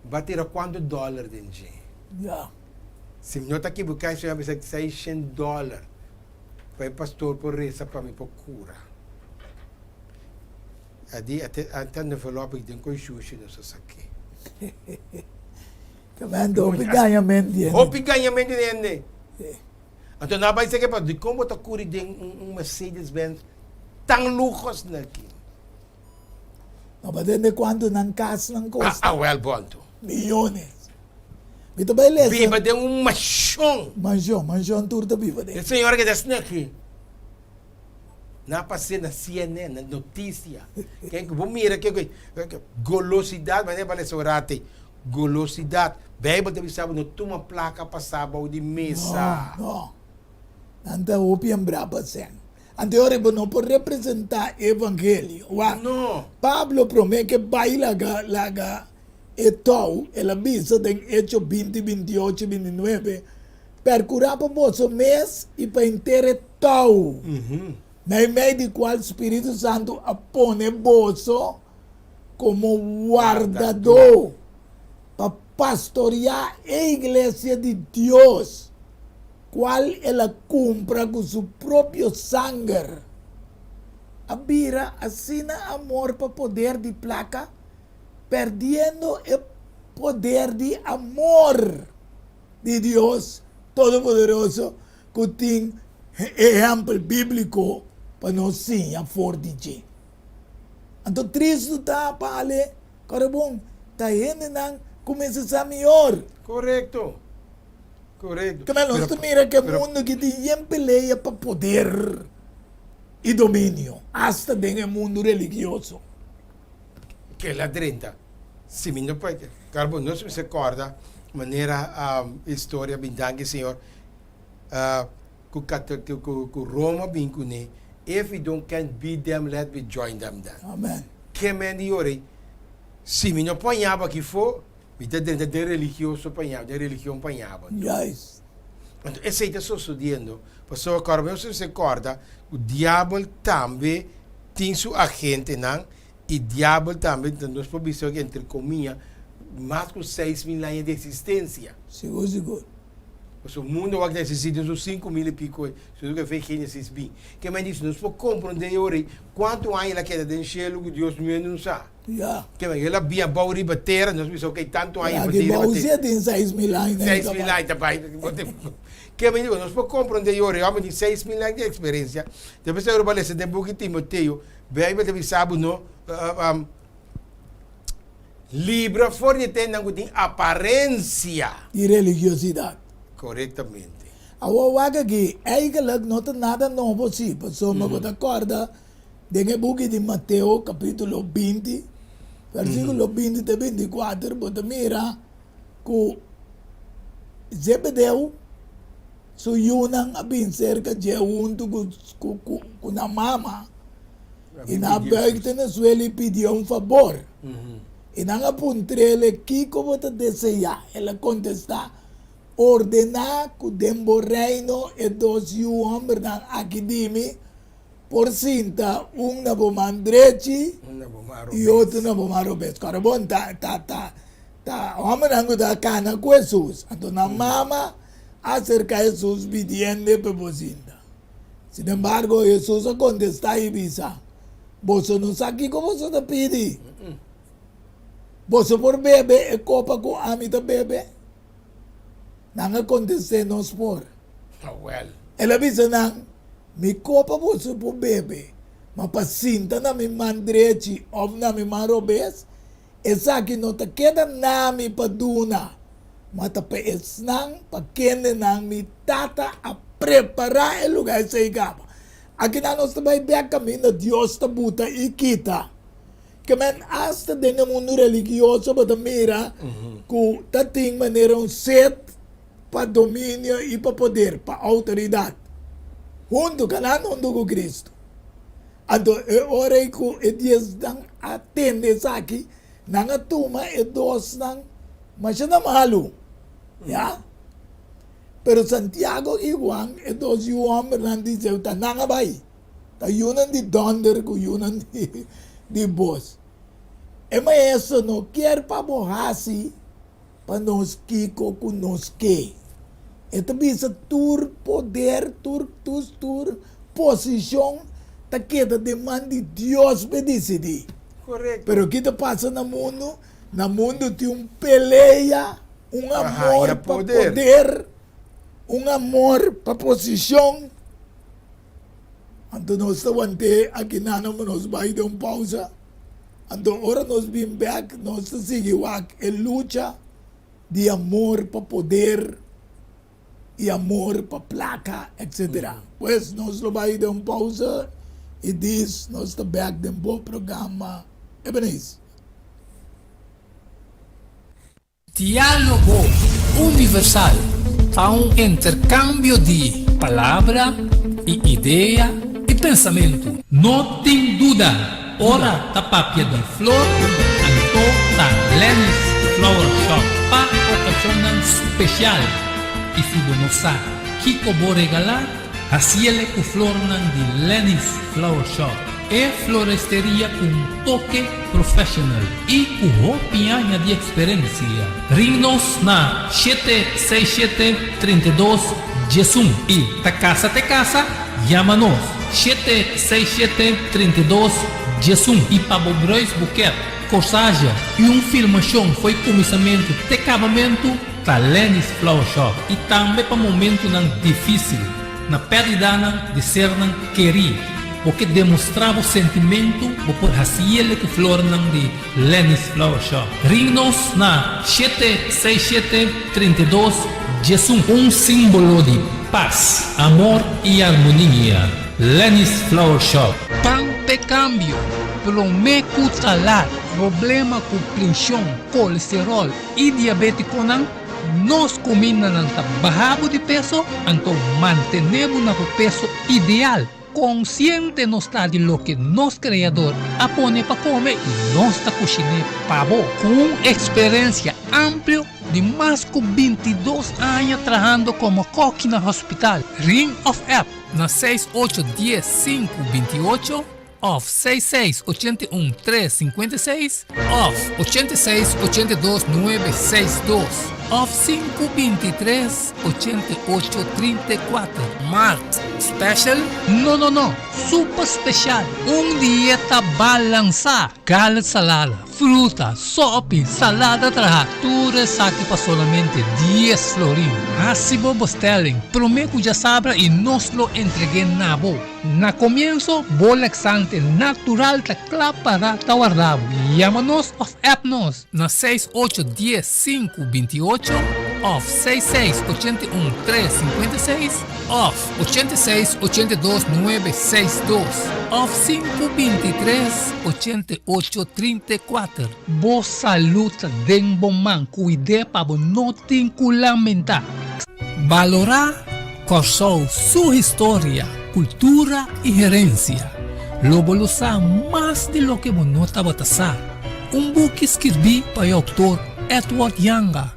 Batera quanto dólar dentro? Yeah. Se não está aqui buscando, você vai ser $600. Para o pastor por reza para me procura. Adi até no envelope que tem com sushi não se saque. Kamando, hopi ganhamento yan. Hopi ganhamento dele. Então não vai ser que para de como está curi de Mercedes-Benz tão luxos aqui. Não, mas de quanto ng cash ng costa? Well, ponto. Millones. Ito ba ilesa? Viva de mansão. Mansyon tour da viva de. A senhora que está aqui. Na passei na CNN, na notícia. Quem que vou mirar que golosidade, mas não vale sorate. Golosidade. Bíblia deve saber não toma placa passava de mesa. No. Nanta hopi ang braba sen. Anteriormente não pode representar o evangelho. No. Pablo promete que vai laga e tal, ela visa em Hechos 20, 28, 29, per curar para vosso mês e para inteiro tal. Na meio de qual o Espírito Santo apone vosso como guardador para pastorear a igreja de Deus, qual ela cumpra com seu próprio sangue. A Bira assina amor para poder de placa, perdendo o poder de amor de Deus Todo-Poderoso, que tem exemplo bíblico para nós sim a forte. Então, triste está para ele, cara bom, está indo não começa a melhor. Correcto. Que nós mira que o mundo que tem peleia para poder e domínio, hasta dentro do mundo religioso. Que é la 30. Se me não pode. Carbo, não se recorda maneira história bindang senhor ku Roma bincune. If we don't can beat them, let me join them then. Amen. Que men di ore. Se me não apanhava que for, me dentro de religioso apanhava, de religião apanhava. Yes. Então, esse está sucedendo. Pessoal, Carbo, não se recorda, o diabo também tem seu agente, não? E o diabo também, nós podemos dizer que, entre comillas, mais de 6.000 anos de existência. Seguro. Mas o mundo vai necessitar de 5.000 e pico, se você vê Gênesis bem. Que me diz, nós podemos compreender hoje quanto anos ela queda dentro do céu que Deus não sabe. Yeah. Que ela via bauri a terra, nós pensamos que tanto anos Aqui você tem 6.000 anos. 6.000 anos também. Que me diz, nós podemos compreender hoje, homem de 6.000 anos de experiência. Depois eu vou ler esse tempo que Timoteo, bem, mas sabe, não? Libra fornece aparência. De religiosidade. Corretamente. A wawaga aqui, eigenlijk não tem nada novo, sim. Pessoal, mas você acorda, dentro do book de Mateus, capítulo 20, versículo 20 a 24, você mira que Zebedeu, su yunang abin cerca de junto com a mama, e na beugte na sueli pediu favor. E na apuntrele, Kiko você deseja, ela contesta, ordenar que o reino e dos homens aqui dime, por cinta, na bomar direito e outro na bomar obeso. Cara, bom, homem não está cana com Jesus. Então, na mama, acerca de Jesus pedindo para você. Sin embargo, Jesus contesta e diz, você não sabe o que você está pedindo. Você por bebe, e copa com a amita bebe. Não acontece nos por. Ela diz, não, me copa você por bebe, mas pacinta na minha mão direita ou na minha mão obesa, essa aqui não te queda nada para duna, mas te pede não, para quem não me tata a preparar o lugar que se acaba. Aqui nós também bem caminho, Deus te buta e quita. Que men hasta dentro do mundo religioso, para mira, que tá tem maneira set para domínio e para poder, para autoridade. Junto com Cristo. Então, ora que Deus não atende isso aqui, não atuma e dois não, mas não malo. Ya? Pero Santiago e Juan, e dois homens não dizem, não vai. Tá yunan de donder, com yunan de boss. E mas isso não quer para borrar-se, para nós Kiko com nós que. Então, bisa tur poder, tur posição, tá queda demanda de Deus para decidir. Correto. Pero o que está passando no mundo tem peleia, amor para poder, amor para posição. Então, nós estamos aqui, nós vamos dar pausa. Então, agora nós vamos back, nós seguimos a luta de amor para poder e amor para placa, etc. Pues nós vamos dar pausa e diz, nós estamos back de bom programa. Ebenezer. Diálogo universal. Há um intercâmbio de palavra e ideia e pensamento. Não tem dúvida, ora da papia de flor, anto da Lenny's Flower Shop para ocasião especial. E se você não sabe que vou regalar, assim com flor de Lenny's Flower Shop. É floresteria com toque profissional e com roupinha de experiência. Ring-nos na 767-32 Jesum e ta casa, chama-nos 767-32 Jesum e para Bobrois Buquet, corsagem e filmação foi começamento de acabamento da Lenny's Flower Shop e também para momento difícil, na perda de ser querido. Porque demonstrava o sentimento por haciele que flor de Lenny's Flower Shop. Ring-nos na 767-32 Jesum, símbolo de paz, amor e harmonia. Lenny's Flower Shop. Pante cambio, promeco talar, problema com pressão, colesterol e diabetes nós combinamos bajamos de peso, então mantenemos o peso ideal. Consciente não está de lo que nosso criador apone para comer e nossa cozinha pavo com experiência ampla de mais de 22 anos trabalhando como coque no hospital. Ring of App na 6810-528 off 6681-356 off 8682-962 off 523-8834 Mart Special? Não, super especial. Dieta balançada, carne salada, fruta, sopa, salada tudo aqui para solamente 10 florins. Assim vos telling, prometo já sabe e nós lo entreguei na boa. Na comienzo, laxante natural ta para guardado. Llámanos of appnos na 6810-528 off 6681-356 off 8682-962 off 523-8834. Boa saúde de bom man, cuide para não ter que lamentar. Valorar com sua história, cultura e herência. Logo lo sabe mais de lo que não estava a book que escrevi para o autor Edward Yanga.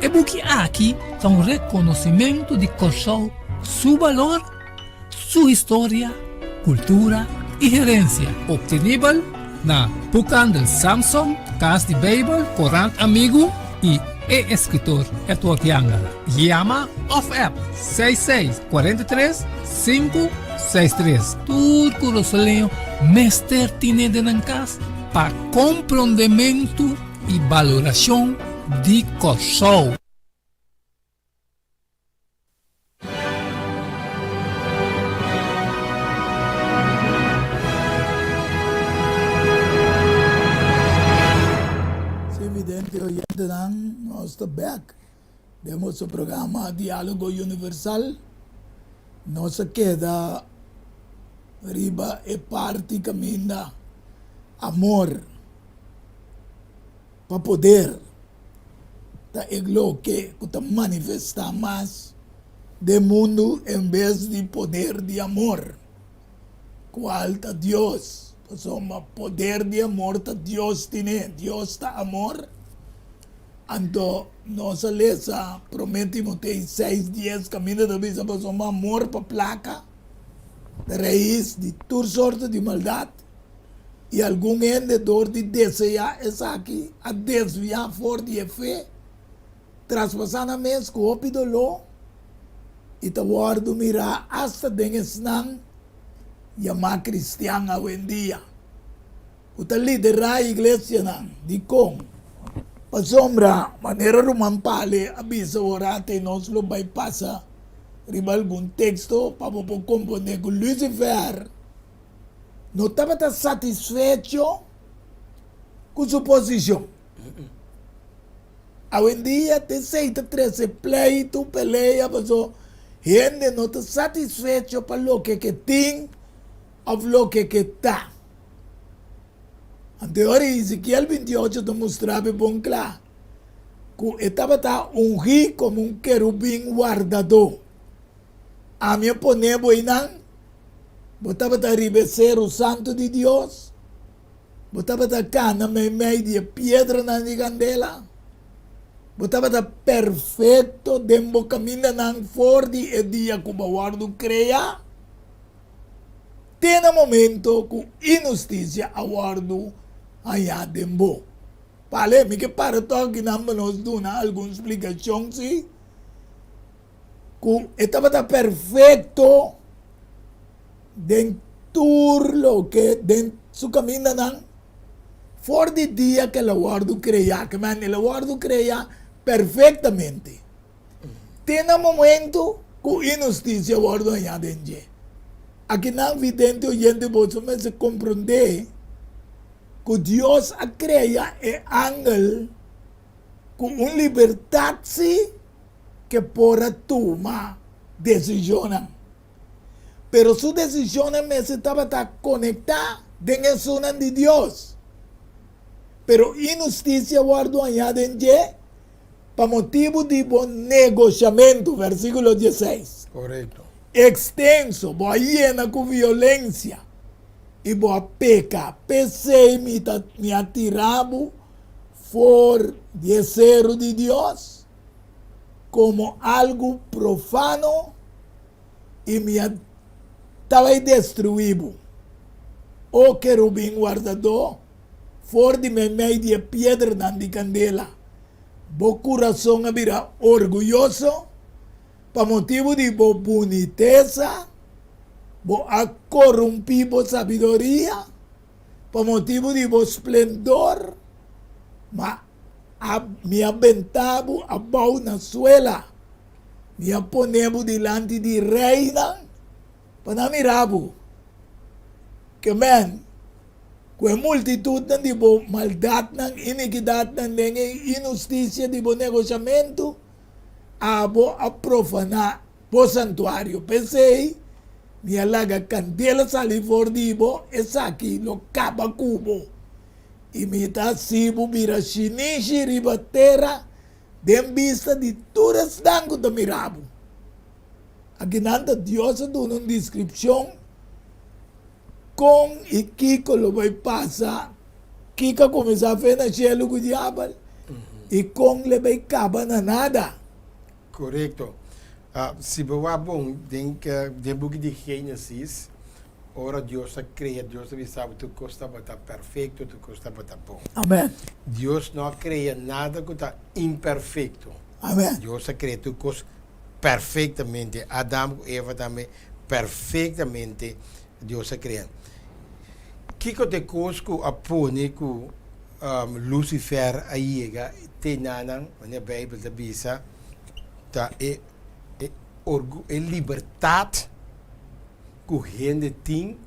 E book aqui é reconhecimento de Corsol, seu valor, sua história, cultura e herência. Obtenível na Bucan del Samsung, Casa de Bible, Corán Amigo e escritor Edward Yanga. Llama of App 6643-563. Tudo lo soleio, mestre tiene de nancas para compreendimento e valoração de Corsol. Evidente oyente nós estamos back. Demos o programa Diálogo Universal. Nós queda riba e parte caminha amor para poder ta eglo que ta manifestar mais de mundo em vez de poder de amor. Qual ta Deus? Soma poder de amor ta Deus tiene. Deus ta amor. Anto nossa lesa prometimos ter 6 dias caminho da vida para soma amor para placa. De raiz de toda sorte de maldade. E algum vendedor de desejar essa aqui a desviar fora de fé. Traspassando a mês com o pidolo. E ta guardo mirar hasta dengues nang chamar cristiano hoje em dia. O ta liderar a igreja nang di kong. Pa sombra, maneira rumampale, abisa orate nos lo bypassa. Riba algum texto para po componer com Lucifer. Não estava satisfeito com sua posição. Hoje em dia, tem 13 pleito, peleia, mas gente não está satisfeito para o que tem ou o que está. Anterior, Ezequiel 28 demonstrava bem claro que estava ungido como querubim guardador. A minha poner boinan Botava a ribecer o santo de Deus. Botava a cana meio de pedra na candela. Botava a perfeito dembo caminha nang fordi e dia que o guardo crea. Tem momento que injustiça aguardo aí dembo. Vale, me que para toque não nos dá alguma explicação, sim? Que estava perfeito dentro lo que dentro su caminho não for de dia que o guardo crea, que man o guardo crea perfeitamente. Tem momento que injustiça guardo aí dentro. Aqui não evidente o gente você mas se compreender que Deus a cria é ángel com uma liberdade que pode tomar decisão. Pero su decisión necesitaba estar conectada con el son de Dios. Pero injusticia guardo añade en para motivo de buen negociamiento, versículo 16. Correcto. Extenso, boa llena con violencia y boa peca, pese me atirabo por deseo de Dios como algo profano y me estava destruído. O querubim guardador, for de meio de pedra de candela. Bo coração abrirá orgulhoso, para motivo de bo boniteza, bo a corromper bo sabedoria, para motivo de bo esplendor, mas me aventavo a bau na suela, me aponemo delante de reina, para mirabo que man com a multitud de bo maldade iniquidade injustiça de bo negociamento a bo a profanar bo santuário pensei me alaga candela salivor de bo essa aqui lo caba cubo e me tá sibo mira chinichi ribatera dem vista de todas dango da mirabo. Aqui nada Deus dá uma descrição com e Kiko lo vai passar. Kika começa a fazer na cielo com o diabo e com le vai acabar na nada. Correcto. Se você é bom, tem book de Gênesis, ora Deus cria, Deus sabe tu costa bata perfeito, tu costa bata bom. Amém. Deus não cria nada que está imperfeito. Amém. Deus cria tu costa perfeitamente. Adão e Eva também perfeitamente Deus cria. Que te cosco a pone que Lucifer aí tem nada, na Bíblia da bisa, tá é liberdade que o gente tem,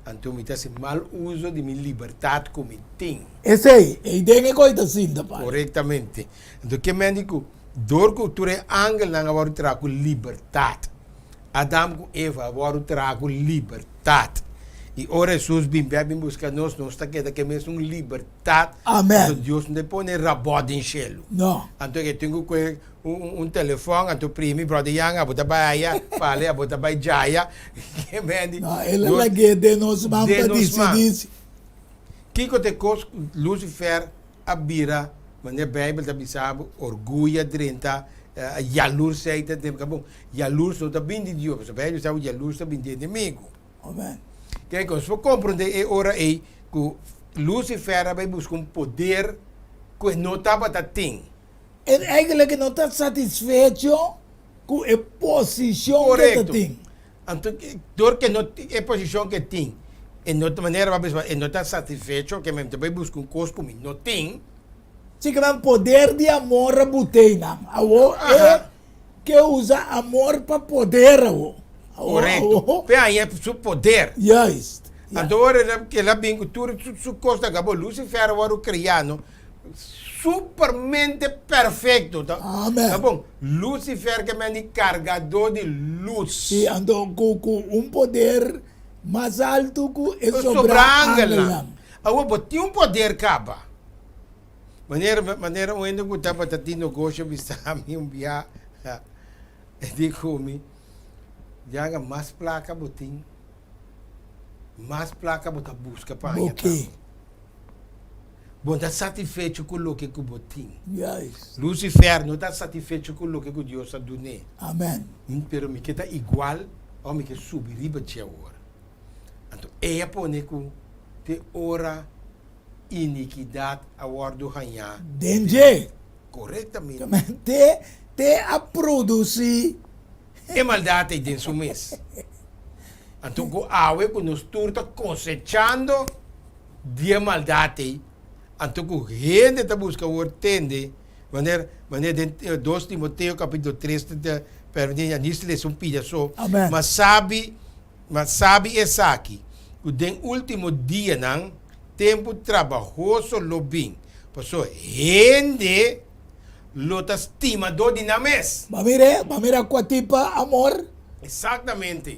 então me dá mal uso de minha liberdade como tem. Esse aí, e tem que coisa assim, tá pai. Corretamente. Então que me digo, dor que tu é ángel não agora terá com liberdade. Adão e Eva agora terá com liberdade. E ora Jesus bem busca nós está que mesmo liberdade. Amém. Então Deus não põe rabode em cielo. Não. Então eu tenho telefone, então primo, brother Yang, a botar baia, fale, a botar baia jaya, que vende. Não, ele lá que de nós man para decidir. Que te cos Lucifer abira, mas na Bíblia da bisabo, orgulho drenta, jalur seita, tem que bom, jalur só tá bem de Deus, a Bíblia sabe jalur tá bem de inimigo. Amém. Que é que se compreender é hora aí que Lucifer vai buscar poder que não estava tem. Ele eigenlijk não está satisfeito com a posição que tem. Então, dor que não é posição que tem, e de outra maneira vai não está satisfeito que mesmo vai buscar coisa como não tem. Se que vai poder de amor a botei não. É que usa amor para poder Correto. Pe aí é seu poder. Yes. Agora que ela bem que tudo su costa acabou Lucifer agora criado supermente perfeito. Tá? Amém. Tá bom? Lucifer que é carregador de luz. E andou com poder mais alto que o sobra-ángel. Agora, tem poder caba. Maneira onde eu estava tendo negócio, eu me via, digo-me, já mais placa botim. mais placa você busca para Ok. Bom, está satisfeito com o que você tem. Yes. Lucifer não está satisfeito com o que Deus está dando. Amen. Pero me queda igual ou me queda subir riba de agora. Então, é por que te ora iniquidade a guardo ganhar Denje. corretamente. Kamen te a produzir. É maldade dentro do mês. Então, com a água que nós estamos cosechando de maldade. Então, com gente está buscando o tende, maneira 2 Timoteo capítulo 3, pergunta nisso lê um pedaço. Amen. Mas sabe essa aqui, o den último dia não tempo trabalhoso lo bem. Passou gente lo está estimador de na mês. Mamira kwa tipa amor. Exatamente.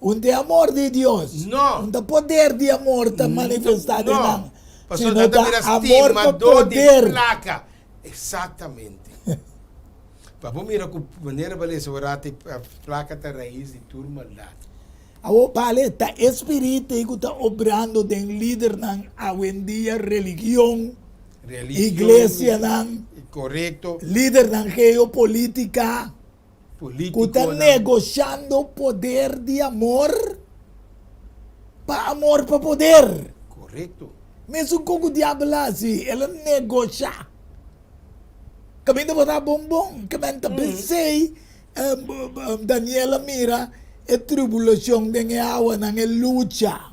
Unde amor de Dios. No. Unde poder de amor está manifestado No. en Pastor, sino nada da mira amor para estimador de poder. placa. Exatamente. Para mira com maneira beleza orate a placa da raiz de turma lá. Awo pale ta espírito que está obrando den líder nan awendia religión, iglesia nan correcto, líder nan geopolítica, que político. está negociando poder de amor para poder. Correcto. Mesmo com o diabo assim, ela negocia. Kami na botar bombom, kami na pensei, Daniela mira, é tribulação de awa nang é luta.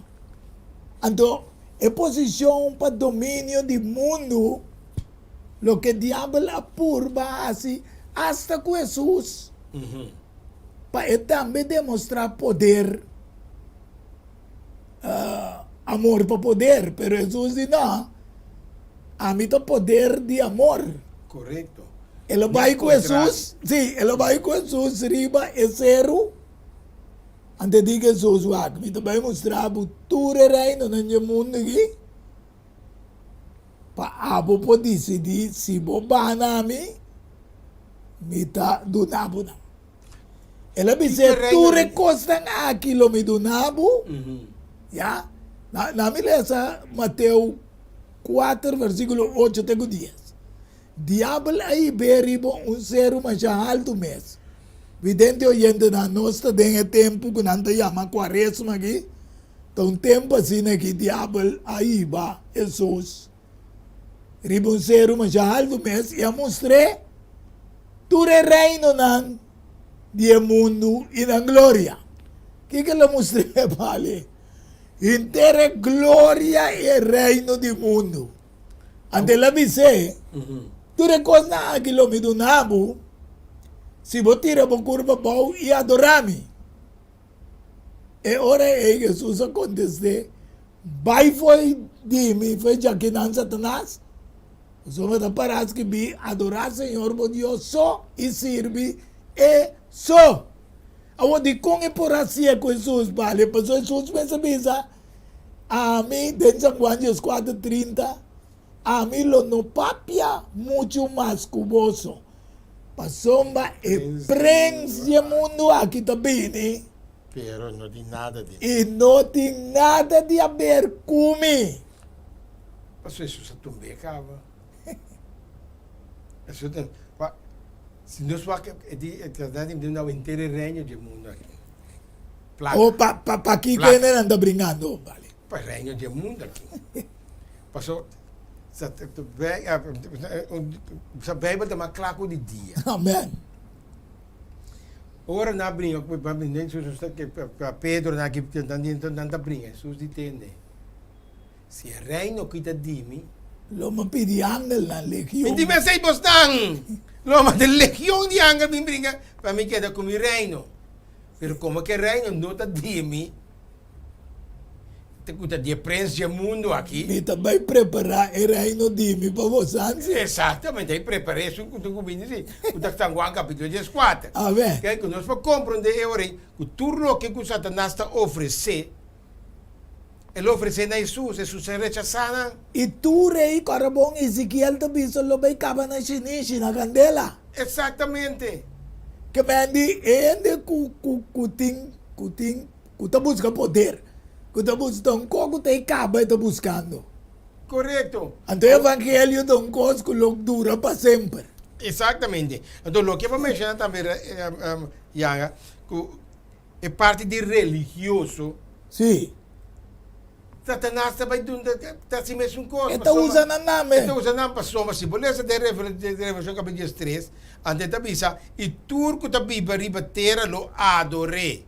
Então, é posição para domínio do mundo, lo que o diabo apurba assim, hasta com Jesus, para também demonstrar poder, amor para poder, pero Jesus diz, não, a mim tem poder de amor. Correcto. Ela vai com Jesus, sim, ela vai com Jesus, riba é zero. Antes de Jesus, me também mostrar o tudo reino no mundo aqui. Para abo pode decidir se vou banhar me tá do nabo não. Ela me diz, tudo custa aquilo me do nabo, já? Na me lesa Mateus 4, versículo 8 até 10. Diabo aí beribo ser mais alto mês. Vidente oyente na nossa tem tempo que não te chama quaresma aqui. Então tempo assim que diabo aí va Jesus. Ribo ser mais alto mês e a mostrei tudo reino nan de mundo e na glória. Que ela mostrei vale? Inteira glória e reino do mundo. Ante ela disse, tu reconhece aquilo me do nabo, se vou tirar a curva bom e adorar-me. E ora é Jesus aconteceu, vai foi de mim, foi já que não Satanás, só me dá para que vi adorar o Senhor, meu Deus, só e serve e só. Agora, de como é por assim com Jesus, vale, mas Jesus pensa, a mim, dentro de Juan 4:30, a mim lo no papia muito mais cuboso. Passomba e prende o mundo aqui também, né? Pero não tem nada de. E não tem nada de a ver comigo. Pastor, isso também acaba. Se nós vamos tratar de um inteiro reino do mundo aqui. Ou para que ele anda brincando, vale? Para o reino do mundo aqui. Pastor, a Bíblia tem uma claro de dia. Amém. Ora na brinca, para Pedro na que tanta brinca, Jesus entende. Se o reino que está de mim, Loma pedi angel na legião. hindi me sei bostang. Loma de legião de angel me brinca para mim queda com o reino. Pero como que o reino não está de mim, está de príncipe do mundo aqui. Me também preparar o reino de mim para vocês. Exatamente, aí preparei isso com o que diz. O da Juan capítulo 14. Amém. Que nós vamos compreender agora que tudo que o Satanás está oferecendo, ele oferece a Jesus, Jesus é rechazado. E tu, rei, carabong Ezequiel, também só lo vai caba na chinichi, na candela. Exatamente. Que me andi, ende kuta busca poder. que está buscando, como te acaba está buscando. Correto. Então o evangelho é uma coisa que dura para sempre. Exatamente. Então, o que eu vou mencionar também, Yanga, que é parte de religioso. Sim. Satanás também está assim mesmo coisa. Está usando a nome. Está usando a pessoa, mas simboleza de Revelação capítulo 3, ante da bisa, e turco da biba riba terra lo adore.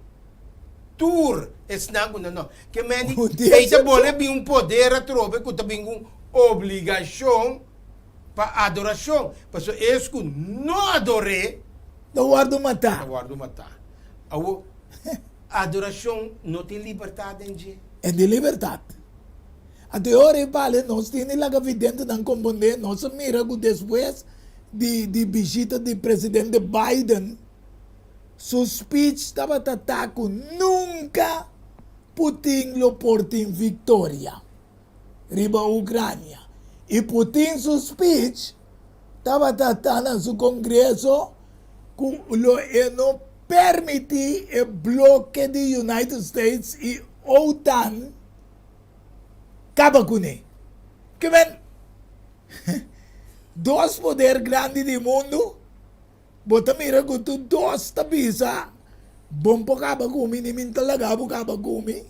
Tur, é snago não. Que mendi, eita bole bem um poder a trove, que também uma obrigação para adoração. Mas isso que não adore, Não guardo matar. não guardo matar. A adoração não tem liberdade em dia. É de liberdade. Até agora, vale, nós temos lá evidente não compreender, nós mira que depois de visita do presidente Biden, seu speech estava tratando nunca Putin lo porta em vitória riba a Ucrânia. E Putin, seu speech, estava tratando no seu congresso que não permite o bloco dos United States e OTAN acaba com ele. Que vem dois poderes grandes do mundo, bota mira que tu dois tabisa, bom para acaba com ele, nem talaga para acaba com ele.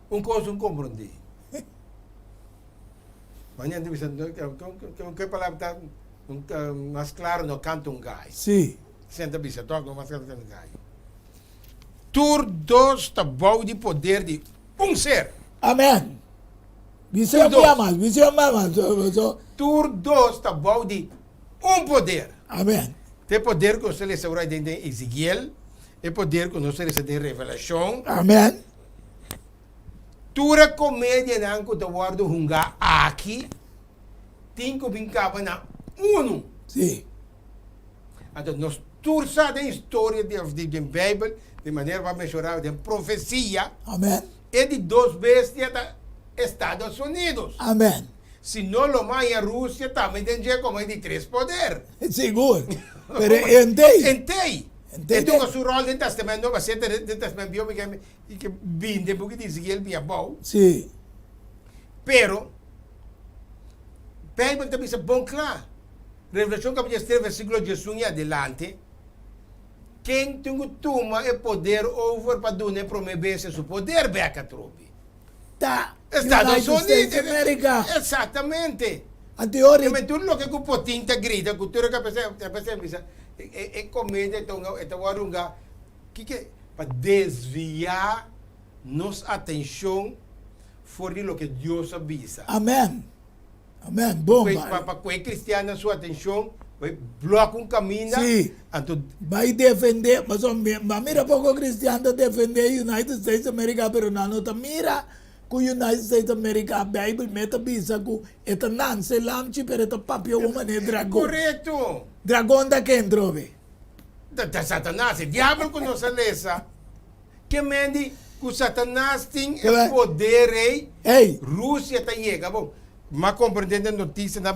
Coisa não compreendi. Mas não deve que palavra está mais claro no canto um gai. Sim. Senta bisa, toca mais claro no canto um gai. Tur dos está bom de poder de ser. Amém. Visão mais, visão mais. Tur dos está bom de poder. Amém. Tem poder que você lhe segura de Ezequiel, é poder que você lhe de revelação. Amém. Tura comédia não que eu guardo hunga aqui, tem que brincar na uno. Sim. Então, nós tursa da história da Bíblia, de maneira para mencionar de profecia, Amém. é de duas bestias dos Estados Unidos. Amém. Se não lo mai a Rússia, também tem como é de três poderes. Seguro. Pero entei. Entei. Então, o seu rol dentro do testamento vai ser dentro do testamento bíblico que binde, porque diz que ele é bom. Sim. Pero, Bíblia também é bom claro. Revelação capítulo 3, versículo 18 e adelante. Quem tem o toma é poder over para donar promover seu poder, beca trobe. Tá. Estados Unidos. América. Exatamente. A teoria. Mas tudo o que o Putin te grita, cultura que a pessoa é comédia, então agora que para desviar nossa atenção fora do que Deus avisa. Amém. Amém. Bom. Para que cristiano sua atenção vai bloquear um caminho. Sim. Então, Vai defender, mas mira pouco cristiano defender United States America, pero não tá mira que United States America a Bible meta bisa que eta nan se lamchi pero eta papio uma ne dragão. correto. Dragão da quem trove? Da Satanás, o diabo que nos lesa. Que mende que o Satanás tem o poder Ei, Rússia está chega. Bom, mas compreendendo a notícia, na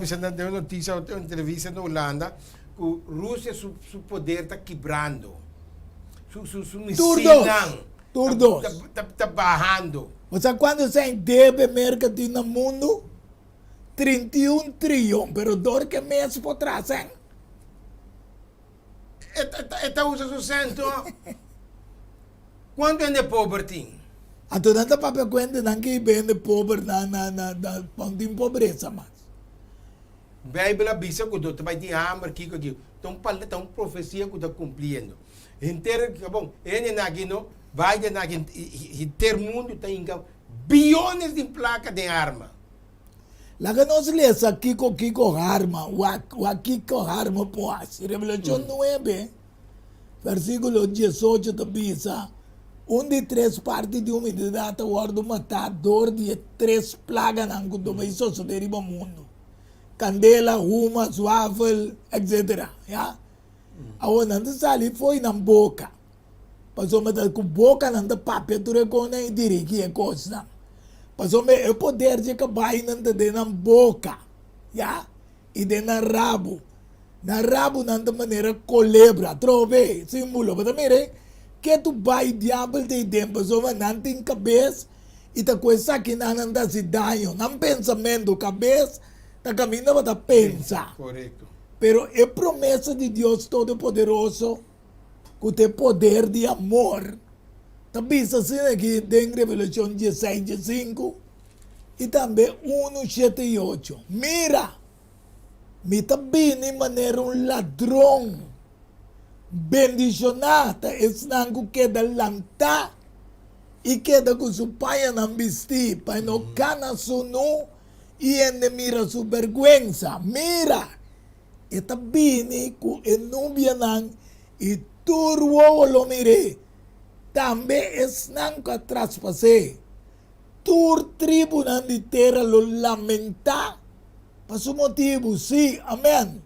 notícia, uma entrevista na Holanda, que a Rússia, seu poder está quebrando. Su missão está barrando. você quando se deve mercado no mundo 31 trilhão, pero dor que mês por trás, hein? Está usando o centro. Quanto é de pobreza? A toda essa papel conta não que vende pobre na ponto de pobreza, mas. Bíblia avisa que tu vai ter hambre aqui, então uma profecia que está cumprindo. Inteiro, bom, ele não vai ter mundo tem bilhões de placas de arma. Lá que nós lemos aqui com Kiko Harma, o Kiko Harma poas, Revelação 9, versículo 18 da Bisa, de três partes de umidade guarda matador de três plagas não que vai suceder no mundo. Candela, ruma, suável, etc. Ya? Aonde não sali foi na boca. Passou mas com boca não da papel tu reconhece dirigir a coisa. Passou o poder de que vai não de na boca. Ya? E de na rabo. Na rabo não da maneira colebra, trove, símbolo, mas mire, que tu vai diabo de tempo, só não tem cabeça, e tá coisa que não anda se danho, não pensamento, cabeça, tá caminho para pensar. Correto. Pero é promessa de Deus Todo-Poderoso, que tem poder de amor. Tá visto assim aqui em Revelação 16, 15, e também 1, 7 e 8. Mira, me tá vindo de maneira ladrão, bendicionada, esnango queda lanta, e queda com seu pai não vestir, para não cana su nu, e ele mira sua vergüenza. Mira, e tá vindo com enubia não, e turwo lo mire, também esnango atrás passei. Tur tribunal de terra lo lamenta, por su motivo, sim, amém.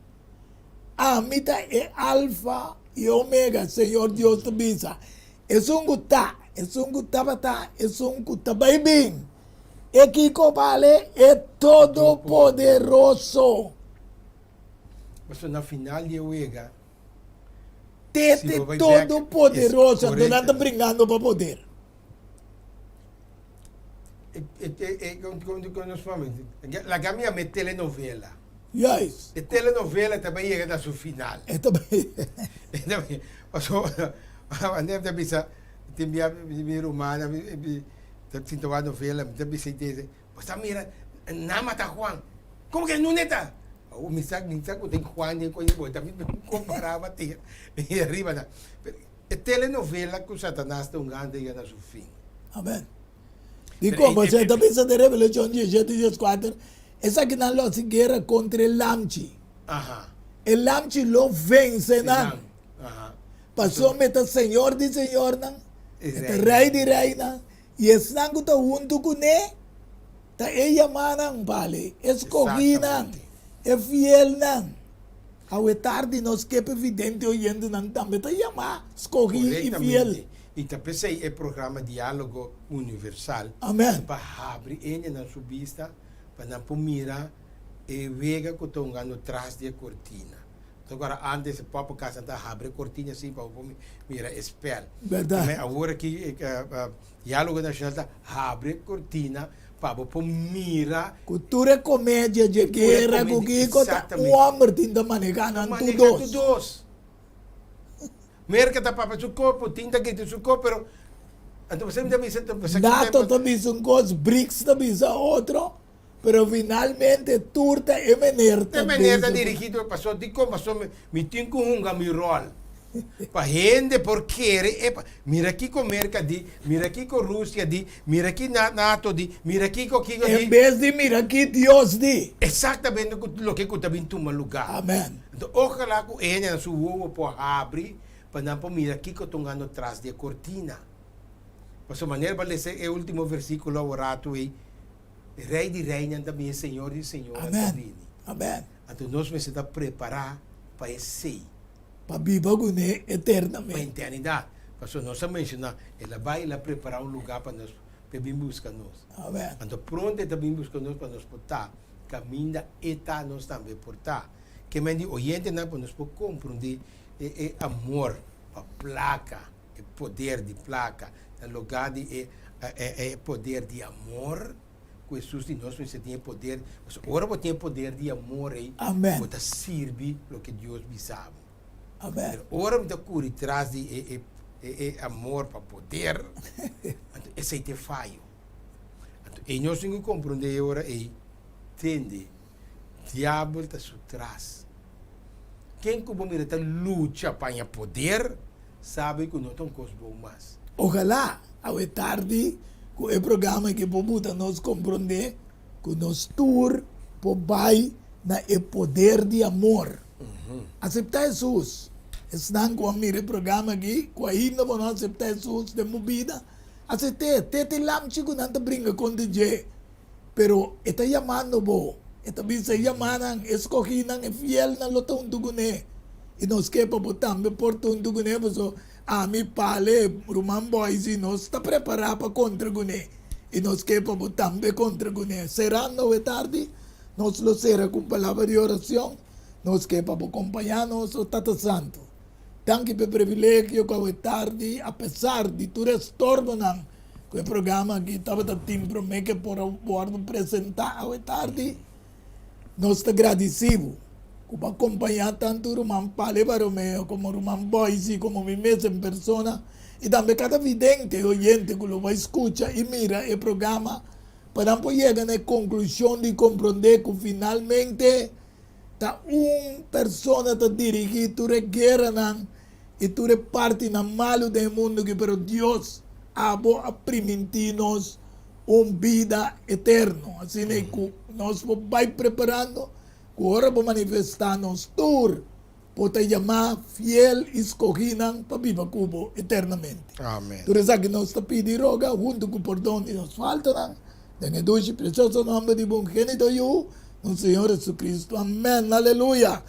A mitad es alfa y omega, Señor Dios te visa. Es un gutá bata, es un gutá baibín. Equico vale es todopoderoso. Mas na final de Uega, Tete vai todopoderoso, back, não anda brincando para poder. quando nós falamos, a minha é telenovela. Yes. A telenovela também chega na sua final. Esto Passou, andei a pensar, tem minha romana, sinto a novela, também se diz, você mira, não mata Juan. Como que não está? O mensaje tem Juan, tem coisa boa, também comparava ter. E arriba, a telenovela que o Satanás está usando chega na sua fim. Amén. Y como se está pensando en Revelación 17 y 14, esa que no lo guerra contra el Lamchi. Ajá. El Lamchi lo vence, ¿no? Ajá. Pasó meta Señor de Señor, ¿no? Este Rey de Rey, ¿no? Y es nango ta junto con él. Ta ella manan, vale. Escogida, es fiel, ¿no? A tarde nos quepa evidente oyendo, ¿no? También te llama, escogida y fiel. E também sei o programa Diálogo Universal. Amém. Para abrir ele na sua vista, para não mirar e ver que estão ganhando atrás da cortina. Então, agora, antes, o papo casa está abre a cortina assim para mirar espelho. Verdade. Mas agora que Diálogo Nacional está abre a cortina para mirar. Cultura comédia de guerra, com que o homem tinta manejando todos. Merca tá para seu corpo, tinta que tem seu corpo, pero então você me disse, NATO também são coisas, BRICS também são outro, pero finalmente turta é maneira também. É maneira dirigido passou de como passou me tem com mi rol. Para gente porque mira aqui com Merca di, mira aqui com Rússia di, mira aqui NATO di, mira aqui com Kiko di. Em vez de mira aqui Deus di. Exatamente o que também toma lugar. Amém. Então, ojalá que ele na sua ovo por abrir para não mira aqui que estão ganhando atrás da cortina. Por essa maneira, para ler o último versículo orato aí, Rei de Reina também, Senhor de Senhor. Amém. Amém. Então, nós precisamos preparar para esse. Para viver com ele Para a eternamente. eternidade. Por isso, nós mencionamos, ela vai lá preparar um lugar para nós, para vir buscar nós. Amém. Então, pronto, está vir buscar nós para nós portar. Caminho eta nós também portar. Que me diz, oyente, não, para nós compreender amor, a placa, o poder de placa, no lugar de poder de amor, que Jesus de nós você tem poder, agora você tem poder de amor aí, Amém. você serve o que Deus me sabe. Amém. Agora você corre atrás de amor para poder, esse aí te falho. E nós temos que compreender agora aí, entende, diabo está atrás. Quem como mira tá luta para poder, sabe que não tem coisa boa mais. Ojalá, a tarde, com o programa que podemos nos compreender, que nos tour, vai na o poder de amor. Aceitar Jesus. Estão com o programa aqui, com ainda não aceitar Jesus de movida. Aceitar, tete lamchi que não te brinca com DJ. Pero, está chamando bo. Ito bisa yamanan, escoginan, fiel na lotong dugune. Inos kepa po tambe portong dugune, so ami pale, ruman boys, inos ta prepara pa contra gune. Inos kepa po tambe contra gune. Serano tarde, nos lo será con palabra de oración, nos kepa po acompañarnos o Tata Santo. danke per privilegio que é tarde, apesar de tu retorno não, que o programa que estava da tim promete por apresentar a tarde, nós estamos agradecidos por acompanhar tanto o Roman Pale Baromeo como o Roman Boise, como mim mesmo em persona, e também cada vidente oyente que vai escutar e mira o programa para chegar na conclusão de compreender que finalmente persona está dirigida, tu guerra não, e tu parte na malo do mundo que pero Deus abo a permitir-nos vida eterna. Assim é que nós vai preparando, que agora vamos manifestar-nos tur, para chamar fiel escolhida para viver Cuba eternamente. Amém. Por isso que nós estamos pedindo roga, junto com o perdão que nos falta, em o doce precioso nome de bom gênito no Senhor Jesus Cristo. Amém. Aleluia.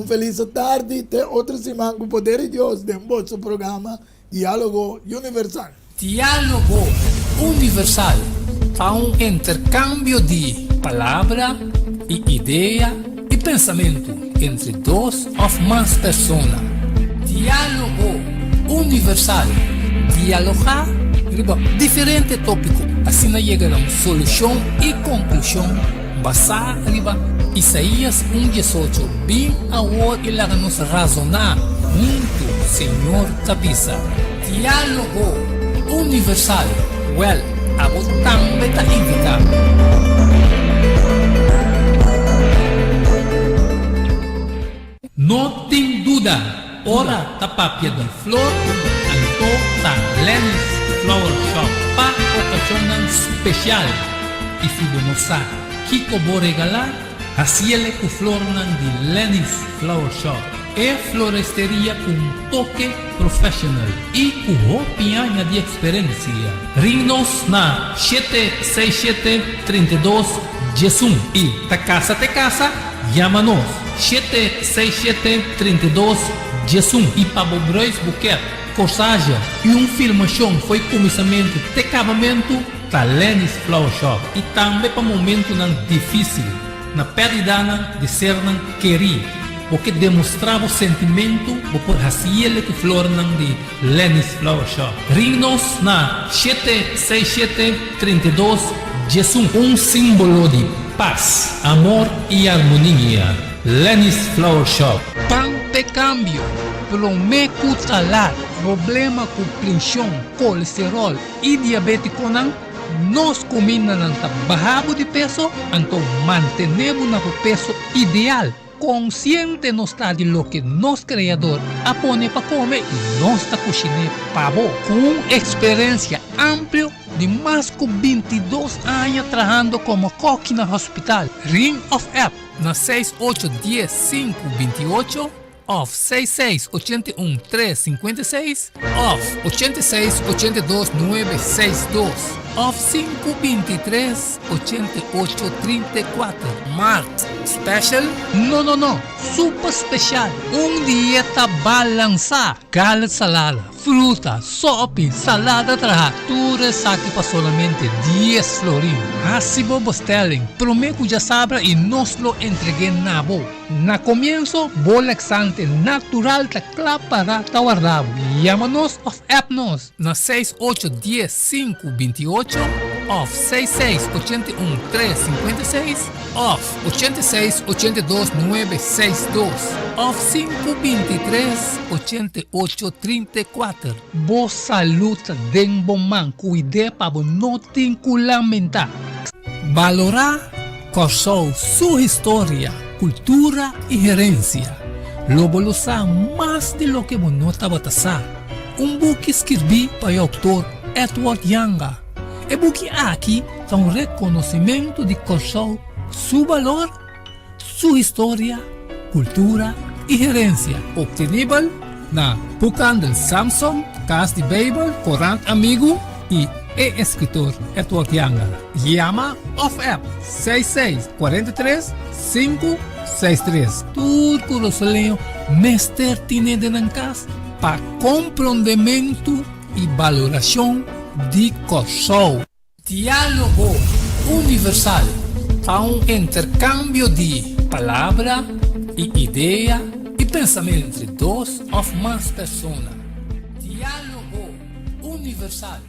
Feliz tarde. Até outra semana com o poder de Deus de nosso programa Diálogo Universal. Diálogo Universal é um intercâmbio de palavra e ideia e pensamento entre duas ou mais pessoas. Diálogo Universal. Dialogar sobre diferentes tópicos, assim chega a uma solução e conclusão basada em Isaías 1:18. Bem agora ele nos razonar muito, Senhor Tabisa. Diálogo Universal. Well, abo também está invitado. Não tem dúvida, ora tapapia de flor, anto ta Lenny's Flower Shop para ocasião especial. E se você sabe que vou regalar, assim é que flor de Lenny's Flower Shop é floresteria com toque profissional e com roupinha de experiência. Ring-nos na 767-32 Jesum e ta casa, chama-nos 767-32 Jesum e para Bobreis Buquet, corsagem e filmação foi começamento de acabamento da Lenny's Flower Shop e também para momento difícil na perda de ser querido, porque demonstrava o sentimento por raciele que flor de Lenny's Flower Shop. Ring-nos na 767-32 Jesum, símbolo de paz, amor e harmonia. Lenny's Flower Shop. Pan de cambio, prometo talar, problema com pressão, colesterol e diabetes nós comemos bajamos de peso, então mantenemos o peso ideal. Consciente não está de lo que nosso criador apone para comer e nossa cozinha pavo com experiência ampla de mais de 22 anos trabalhando como coque no hospital. Ring of App na 6810-528 off 6681-356 off 8682-962 off 523-8834 Mart Special? Não, super special. Dieta balançada, gallet salada, fruta, sopa, salada traja, tudo saque para solamente 10 florin. Assim vos telling, prometo já sabe e nos lo entreguei na boa. Na comienzo, bolexante natural ta para ta guardado. Llámanos of appnos na 6810-528 off 6681-356 off 8682-962 off 523-8834. Boa saúde den bom man, cuide para não te lamentar. Valorar com sua história, cultura e herencia. Lo valorizar mais de lo que você estava passando. Book escrevi para o autor Edward Yanga. E book aqui é reconhecimento de Kosovo, seu valor, sua história, cultura e herencia. Obtenível na Buchandel Samsung, Casa de Bible, Corante Amigo e escritor Edward Yanga. Llama of app 6643-563. Tudo Rosalinho, mestre tiene de casa para compreendimento e valoração de Kosovo. Diálogo Universal é intercâmbio de palavra e ideia e pensamento entre duas ou mais pessoas. Diálogo universal.